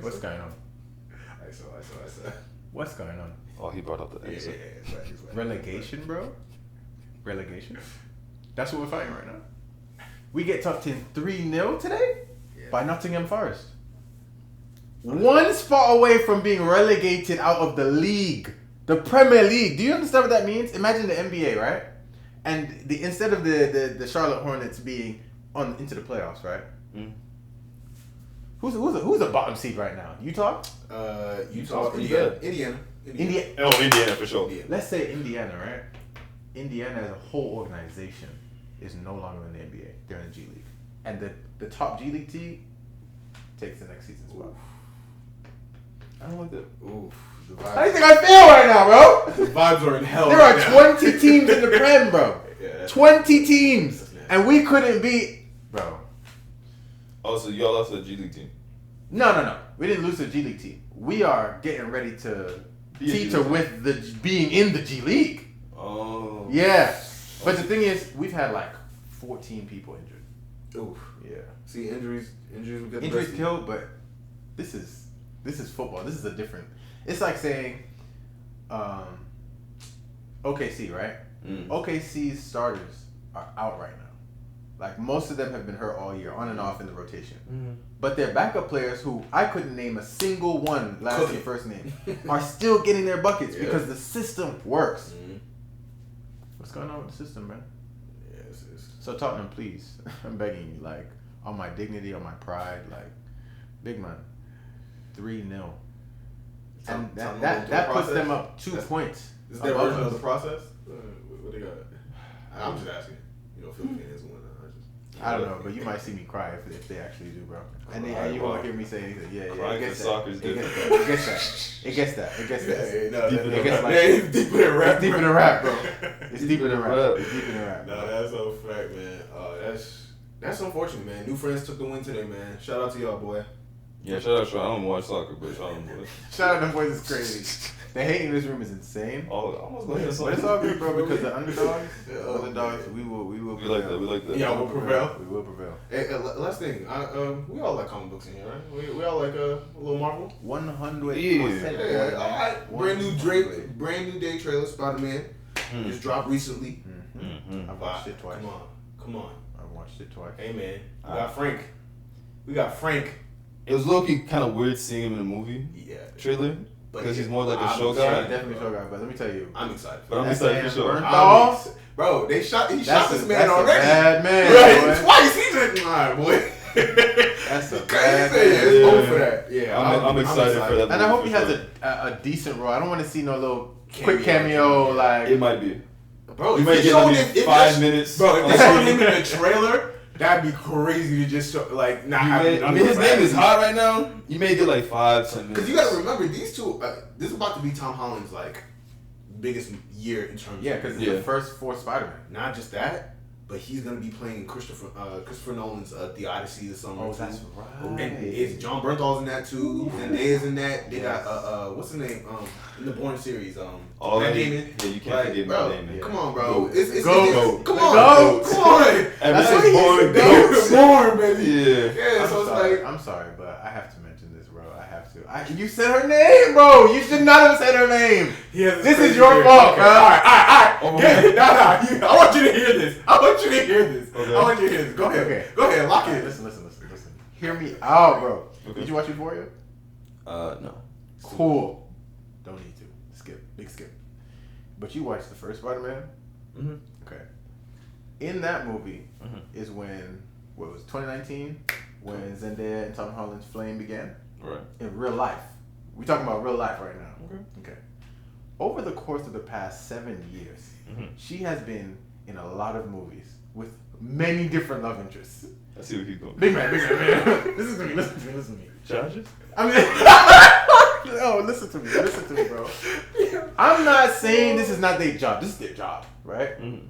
What's going on? I saw. What's going on? Oh, he brought up the answer. Yeah. Relegation, bro? Relegation? That's what we're fighting right now. We get tucked in 3-0 today by Nottingham Forest. One spot away from being relegated out of the league. The Premier League. Do you understand what that means? Imagine the NBA, right? And instead of the Charlotte Hornets being on into the playoffs, right? Mm. Who's a bottom seed right now? Utah? Utah, pretty Indiana. Oh, Indiana for sure. Indiana. Let's say Indiana, right? Indiana as a whole organization is no longer in the NBA. They're in the G League. And the top G League team takes the next season's spot. I don't like that. Oof. How do you think I feel right now, bro? The vibes are in hell. There are 20 teams in the Prem, bro. Yeah, 20 teams. And we couldn't beat... Bro. Oh, so y'all lost to the G League team? No. We didn't lose to the G League team. We are getting ready to teeter with the being in the G League. Oh. Yeah. But the thing is, we've had like 14 people injured. Oof. Yeah. See, injuries will get Injuries kill, but this is football. This is a different... It's like saying OKC, right? OKC's starters are out right now. Like, most of them have been hurt all year, on and off in the rotation. But their backup players, who I couldn't name a single one last and first name, are still getting their buckets because the system works. What's going on with the system, man? Yes. So Tottenham, please, I'm begging you, like, on my dignity, on my pride, like, big man, 3-0. And that puts them up 2 points. Is their version of the process? What they got? I'm just asking. Philippines won. I don't know, but you might see me cry if they actually do, bro. And you won't hear me say anything. Yeah, it gets that. Soccer's It gets that. It's deeper than rap. It's deeper than rap, bro. It's deeper than rap. No, that's a fact, man. That's unfortunate, man. New friends took the win today, man. Shout out to y'all, boy. Yeah, shout out. I don't watch soccer, but shout out, boys. Shout out them boys is crazy. The hate in this room is insane. Oh, I almost going to But it's all good, bro, because the underdogs, we will We like that. Yeah, we'll prevail. We will prevail. Hey, last thing, we all like comic books in here, right? We all like a little Marvel. 100%. Yeah, all right. Brand new day trailer, Spider-Man. Just dropped recently. I've watched it twice. Come on. I've watched it twice. Hey, man, we got Frank. It was low-key kind of weird seeing him in the movie trailer. Because he's more like a show guy. Definitely a show guy, but let me tell you. I'm excited. But I'm excited for sure. Bro, he shot this man already. Bad man. Right, twice. He's like, nah, boy. That's a bad man. It's over for that. Yeah, I'm excited for that. And I hope he has a decent role. I don't want to see no little quick cameo like. It might be. Bro, you might get like 5 minutes. Bro, if they showed him in the trailer, that'd be crazy to just show, like, not have. I mean, his name is hot right now. You may get like 5, 10 minutes. Because you gotta remember, these two, this is about to be Tom Holland's, like, biggest year in terms of. Yeah, because it's the first 4 Spider-Man. Not just that, but he's gonna be playing Christopher Nolan's The Odyssey this summer. Oh, that's right. And it's John Bernthal's in that too. Zendaya's in that. They got what's his name? In the Bourne series. Matt Damon. Yeah, you can't forget Matt Damon. Yeah. Come on, bro. It's Go. Come on. Come on. That's what Bourne. Bourne, baby. Yeah. So it's like, I'm sorry, but I have to mention this, bro. I have to. You said her name, bro. You should not have said her name. This is your fault, bro. All right. I want you to hear this. I want you to hear this. Go ahead. Okay. Go ahead. Lock it. Listen. Hear me out, bro. Okay. Did you watch Euphoria? No. Cool. Don't need to. Skip. Big skip. But you watched the first Spider-Man? Mm-hmm. Okay. In that movie is when, what was it, 2019? When Zendaya and Tom Holland's flame began? Right. In real life. We're talking about real life right now. Okay. Over the course of the past 7 years, she has been in a lot of movies with many different love interests. I see what he's doing. Big man. Listen to me. Charges? I mean, listen to me, bro. I'm not saying this is not their job. This is their job, right? Mm-hmm.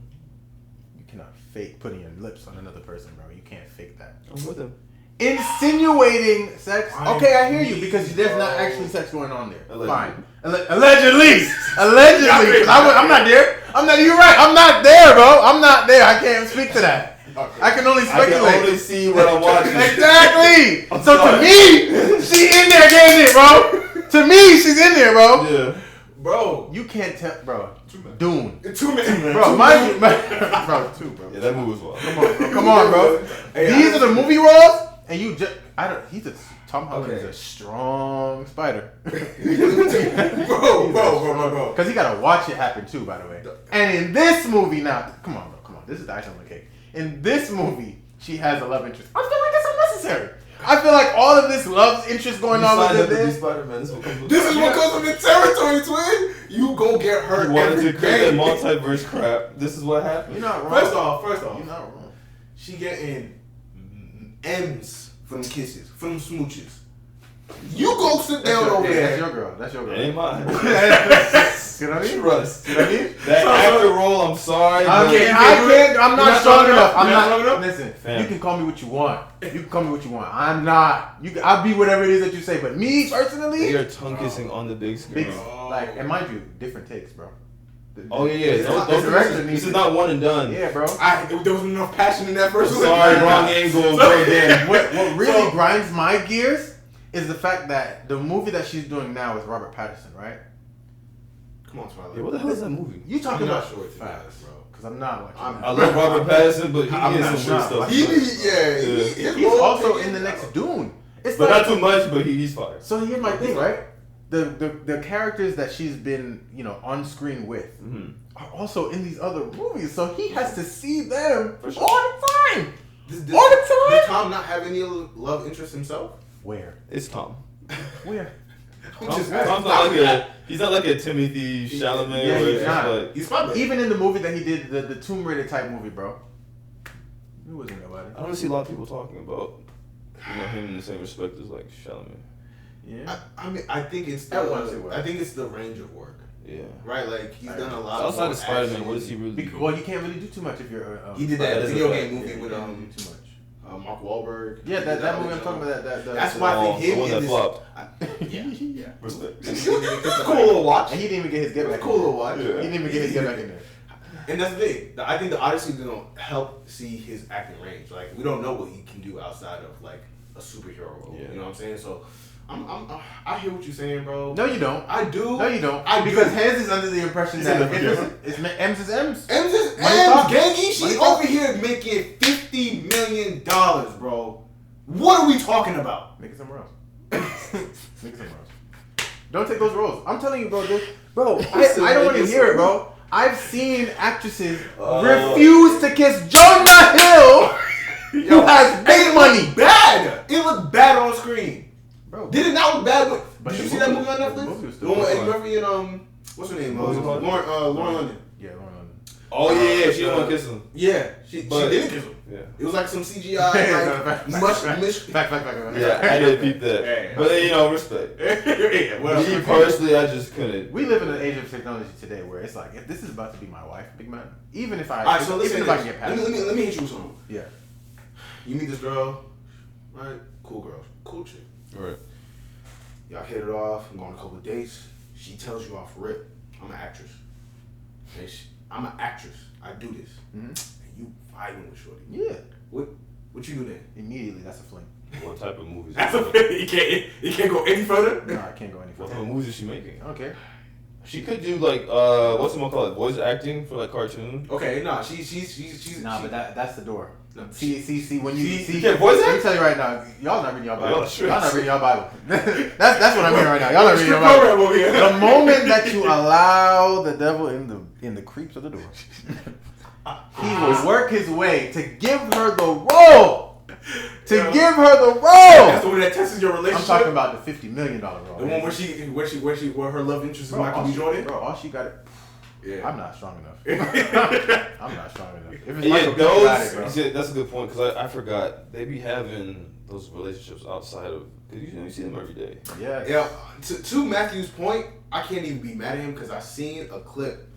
You cannot fake putting your lips on another person, bro. You can't fake that. I'm with him. Insinuating sex. Okay, I hear you because there's not actually sex going on there. Allegedly. Fine. Allegedly. I'm not there. You're right. I'm not there, bro. I'm not there. I can't speak to that. Okay. I can only speculate. I can only see what I'm watching. Exactly. To me, she in there getting it, bro. To me, she's in there, bro. Yeah. Bro. You can't tell, bro. Dune. 2 minutes. Bro, mind you, bro, 2, bro. Yeah, that movie was wild. Come on, bro. These are the movie roles, and you just, he's a Tom Holland is a strong spider. bro. Because he gotta watch it happen too, by the way. And in this movie now, come on, bro, come on. This is the icing on the cake. In this movie, she has a love interest. I feel like it's unnecessary. I feel like all of this love interest going on with this. Spider-Man. This is what comes with the territory, twin. You go get hurt. You wanted every to create that day. multiverse crap. This is what happened. You're not wrong. First off, you're not wrong. she getting M's from the kisses, from the smooches. You go sit down over there. That's your girl. That's your girl. It ain't mine. You know what I mean? Trust. You know what I mean? That actor role, I'm sorry. I'm not strong enough. I'm not. Listen, Fam. you can call me what you want. You can call me what you want. I'm not. I'll be whatever it is that you say. But me personally, They are tongue kissing on the big screen. big, like, and mind you, different takes, bro. Oh yeah, this is not one and done. Yeah, bro. There wasn't enough passion in that first one. Sorry, wrong angle. Go again. What really grinds my gears is the fact that the movie that she's doing now with Robert Pattinson, right? Come on, Twilight. Yeah, what the hell is that movie? You talking I'm not about sure, to be facts, honest. bro? Because I'm not watching. I love Robert Pattinson, but I'm he not is some weird sure. stuff. He's also in the next Dune. It's But like, not too much. But he's fired. So here's my thing, right? The characters that she's been, on screen with are also in these other movies, so he has to see them all the time. All the time. Did Tom not have any love interest himself? Where? It's Tom. Where? Tom's not like a Timothy Chalamet. Yeah, or he's just not. like, He's probably Even in the movie that he did, the Tomb Raider type movie, bro. It wasn't nobody. I don't see a lot of people talking about him in the same respect as like Chalamet. Yeah. I mean, I think it's At once it was. I think it's the range of work, Yeah. right? Like he's done a lot. Outside more of Spider-Man, action. what does he really do? Well, you can't really do too much if you're. He did That that is video a game fact. movie you with can't do too much. Mark Wahlberg. Yeah, that movie I'm talking about. That's why I think him the one in that this. flopped. Yeah. Respect. It was a cool little watch. And he didn't even get his get It was back. a cool little watch. He didn't even get his get back in there. And that's the thing. I think the Odyssey is gonna help see his acting range. Like we don't know what he can do outside of like a superhero role. Yeah. You know what I'm saying? So I hear what you're saying, bro. No, you don't. I do. No, you don't. I do. Because Hans is under the impression that It's it's M's is M's. M's is Money M's, talk. Gangy. She Money talk. over here making $50 million, bro. What are we talking about? Make it somewhere else. Make it somewhere else. Don't take those roles. I'm telling you, bro. I don't want to hear it, bro. I've seen actresses refuse to kiss Jonah Hill, who has big money. Bad. It looked bad on screen. Bro, Did it not look bad? But Did the you see that movie- movie on the Netflix? movie was The still one with good. Eddie Murphy and what's her name? What was it called? Lauren London. Yeah, Lauren London. Oh yeah, she didn't want to kiss him. Yeah, she But- didn't kiss him. Yeah. It was like some CGI, like Fact. Yeah, I did peep that. Yeah. But respect. Yeah, well, Me personally, I just couldn't. We live in an age of technology today where it's like, if this is about to be my wife, big man, even if I, all right, so even listen. if I can get past Let it. me hit you with something. Yeah. You meet this girl, right? Cool girl, cool chick. Right. Y'all hit it off. I'm going on a couple of dates. She tells you off rip, I'm an actress. I'm an actress. I do this. Mm-hmm. And you vibing with shorty. Yeah. What you do then? Immediately, that's a fling. What type of movies? That's you can't go any further. No, I can't go any What further. type of movies is she making? I don't care. She could do like what's it called? Voice acting for like cartoon. Okay, nah, she's Nah, but that's the door. No. See, when you see, you can't voice let me act? tell you right now, y'all not reading y'all Bible. Oh, sure. Y'all not reading y'all Bible. that's what I'm hearing right now. Y'all not reading your program Bible. over here. The moment that you allow the devil in the creeps of the door, he will work his way to give her the role. Give her the That's role. the one that tests your I'm relationship. talking about the $50 million role. The one where her love interest is Bro, Michael B. Jordan. Bro, all she got it. Yeah. I'm not strong enough. I'm not strong enough. If it's Yeah, Michael B, got it, bro. that's a good point because I forgot they be having those relationships outside of because you see them every day. Yeah. Yeah. To Matthew's point, I can't even be mad at him because I seen a clip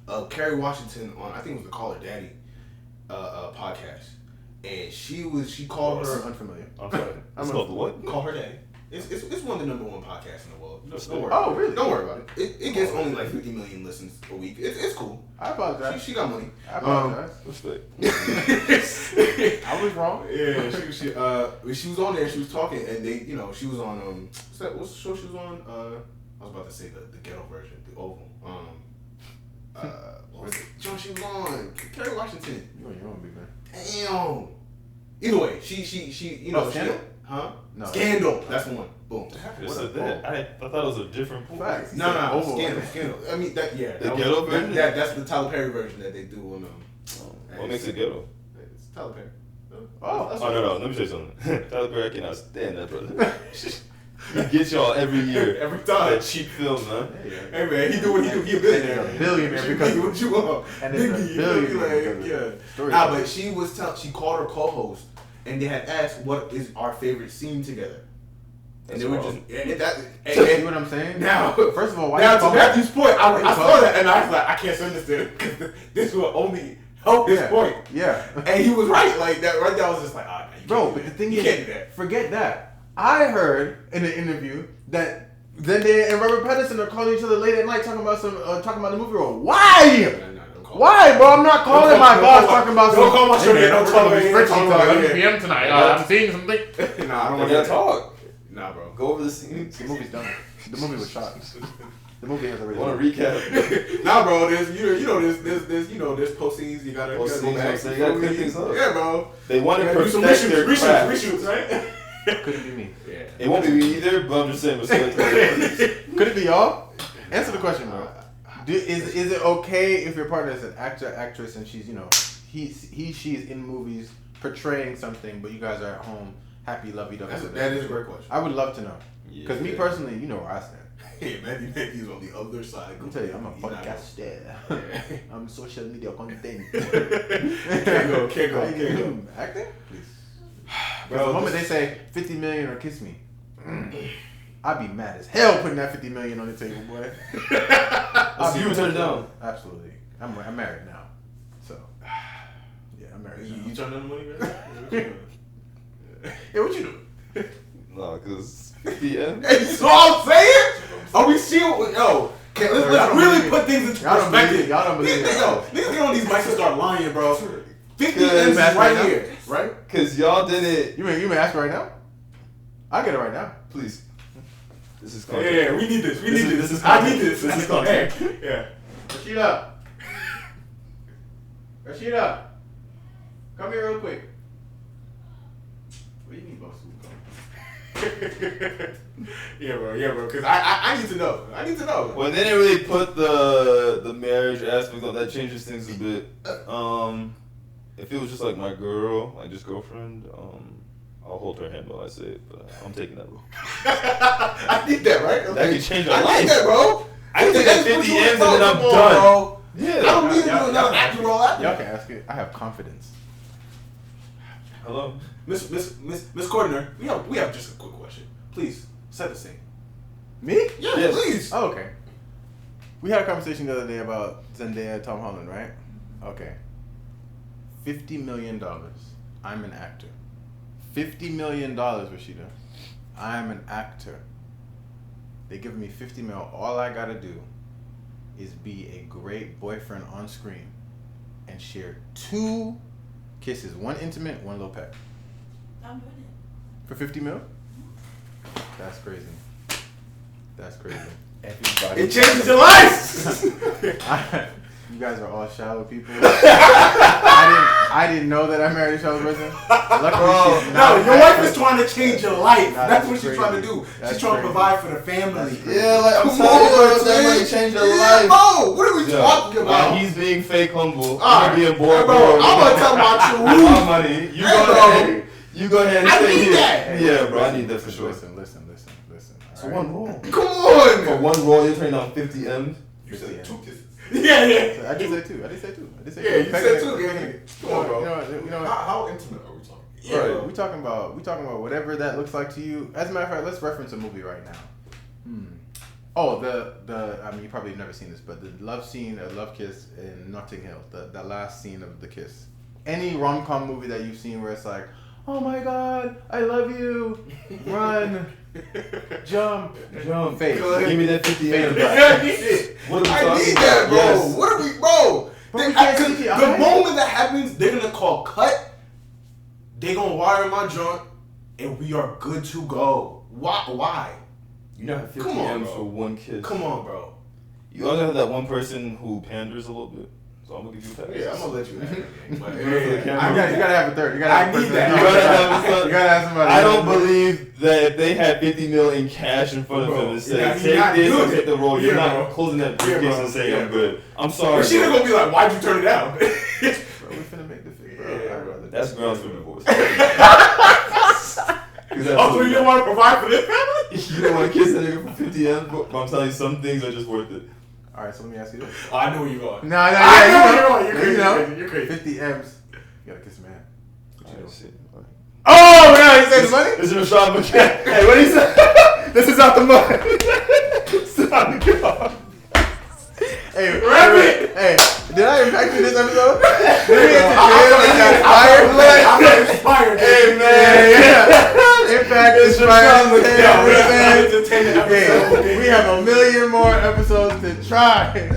of Kerry Washington on I think it was the Call Her Daddy podcast, and she called her Unfamiliar. I'm sorry. It's called the what? Call Her Daddy. It's one of the #1 podcasts in the world. Don't worry. Oh, really? Don't worry about it. It gets only like 50 million listens a week. It's cool. I apologize. She got money. I apologize. Respect. I was wrong. Yeah, she was on there. She was talking, and she was on what's the show she was on? I was about to say the ghetto version, the Oval. What was it? John, she was on Kerry Washington. You on your own, big man. Damn. Either way, she Scandal? Huh? No. Scandal. That's the one. Boom. Just said that. I thought it was a different movie. Facts. No, Oval. Scandal. I mean, that The that ghetto was, version? that's the Tyler Perry version that they do on What makes it ghetto? It's Tyler Perry. Oh. Oh, no. Let me say something. Tyler Perry, I cannot stand that brother. He gets y'all every year. Every time. That cheap film, man. Hey man, he do what he do. He a billionaire. He's a billionaire because what you want. and it's a Nigga, billionaire like, because of yeah. story. Nah, but she called her co-host and they had asked what is our favorite scene together. And they were just See what I'm saying? Now, first of all, why now you to calling Matthew's point, I you saw that and I was like, I can't send this to him because this will only help his point. Yeah. And he was right. Like that right there, I was just like, ah, you Bro, can't do but the that. thing You is, can't do that. forget that. I heard in an interview that Zendaya and Robert Pattinson are calling each other late at night talking about the movie role. Why? Why, bro? I'm not calling my boss talking about don't call my shorty, don't talk about it. at 11 p.m. tonight. I'm seeing something. Nah, I don't They want gotta to talk. Nah, bro. Go over the scenes. The movie's done. The movie was shot. The movie has already. Want to recap? Nah, bro. There's post scenes. You gotta go back. You gotta clean things up. Yeah, bro. They want to Do some perfect their craft. reshoots, right? Couldn't be me. Yeah. It won't be me either, but I'm just saying. Could it be y'all? Answer the question, bro. Is it okay if your partner is an actor, actress, and she's she's in movies portraying something, but you guys are at home happy, lovey-dovey? That is a great question. I would love to know. Because me personally, you know where I stand. Hey, Matthew's on the other side. I'll tell you, I'm a podcaster. I'm social media content. Can't go. Acting? Please. Bro, the moment they say 50 million or kiss me, I'd be mad as hell putting that 50 million on the table, boy. So you would turn it down? Absolutely. I'm married now. So, yeah, I'm married now. You turn down the money, man? Yeah, what you do? No, because 50 M. Hey, that's all I'm saying? Are we still, yo, let's really believe put things into Y'all don't believe perspective. it. Y'all don't believe it. Niggas get on these mics and start lying, bro. 50 Good. M's Ask right right here, right? Because y'all did it. You may ask right now? I'll get it right now. Please. This is Yeah, content. we need this. This is I content. need this. This is Hey, content. yeah. Rashida, come here real quick. What do you mean, boss? Yeah, bro. Because I need to know. Well, they didn't really put the marriage aspect on that. Changes things a bit. If it was just like my girl, like just girlfriend, I'll hold her hand while I say it, but I'm taking that role. I need that, right? That could change our I life. need that, bro. I can take that 50 M's and then I'm Come on, done. bro. Yeah. I don't need to do Y'all- another y'all- acting role after. Y'all can ask it. I have confidence. Hello. Miss Cordner, we have just a quick question. Please set the scene. Me? Yeah, Yes. please. Oh, okay. We had a conversation the other day about Zendaya and Tom Holland, right? Okay. $50 million. I'm an actor. $50 million, Rashida. I'm an actor. They give me $50 million. All I gotta do is be a great boyfriend on screen and share 2 kisses. 1 intimate, 1 little peck. I'm doing it. For $50 million? That's crazy. That's crazy. Everybody. It changes your life. You guys are all shallow people. I didn't know that I married a shallow person. Luckily, she's No, not your an wife actress. is trying to change your life. Nah, That's that's what she's crazy. trying to do. That's She's trying crazy. to provide for the family. Yeah, like I'm Come telling you, on, that man. might change your Yeah, life. bro, what are we Yeah. talking While about? he's being fake humble, All I'm being right. bored. Bro, I'm gonna tell my My truth. money. You Hey, go bro. ahead. You go ahead and I stay need here. that. Yeah, bro, I need that for sure. Listen. So all right? one roll. Come on. For one roll, you're turning down 50 M's. You said 2 kisses. So Yeah. I did say two. Yeah, you said 2. Yeah. Come on, bro. You know, How intimate are we talking? Yeah, Right. bro. we talking about whatever that looks like to you. As a matter of fact, let's reference a movie right now. Oh, I mean, you probably have never seen this, but the love scene, a love kiss in Notting Hill, the last scene of the kiss. Any rom-com movie that you've seen where it's like, oh my God, I love you, run, jump, face. Give me that 50 M's. I need it. What are we I talking need about? that, bro. Yes. What are we, bro? But we can't see the The eye. moment that happens, they're gonna call cut. They gonna wire my joint, and we are good to go. Why? You don't have 50 Come on, M's bro. for one kiss. Come on, bro. You also have that one person who panders a little bit. So I'm gonna give you a pass. Yeah, I'm gonna let you have it. But, You gotta have a third. You gotta have I a need person. that. You gotta have a- You gotta have somebody. I don't believe that if they had $50 million in cash in front of him and said, yeah, take you're not this doing and hit the roll, you're Yeah, not bro. closing that Yeah, briefcase bro. and saying, Yeah, I'm bro. good. I'm sorry. But she bro. gonna be like, why'd you turn it down? Bro, we finna make the fit, bro. Yeah, I'd rather- That's grounds for divorce. Oh, so you don't want to provide for this family? You don't want to kiss that nigga for 50 M's, but I'm telling you, some things are just worth it. All right, so let me ask you this. Oh, I know where you're going. No, I yeah, know you're going. You're crazy. you know, You're crazy. 50 M's. You gotta kiss a man. What you Alright, doing? shit. Oh, no, he said the money? This is a shot, but Hey, what he said? This is not the money. It's not the God. Hey, hey, did I impact you this episode? Did we get to jail and got fired? I'm inspired. Hey, man, yeah. Impact is fired. Yeah, Hey, we have a million more episodes to try.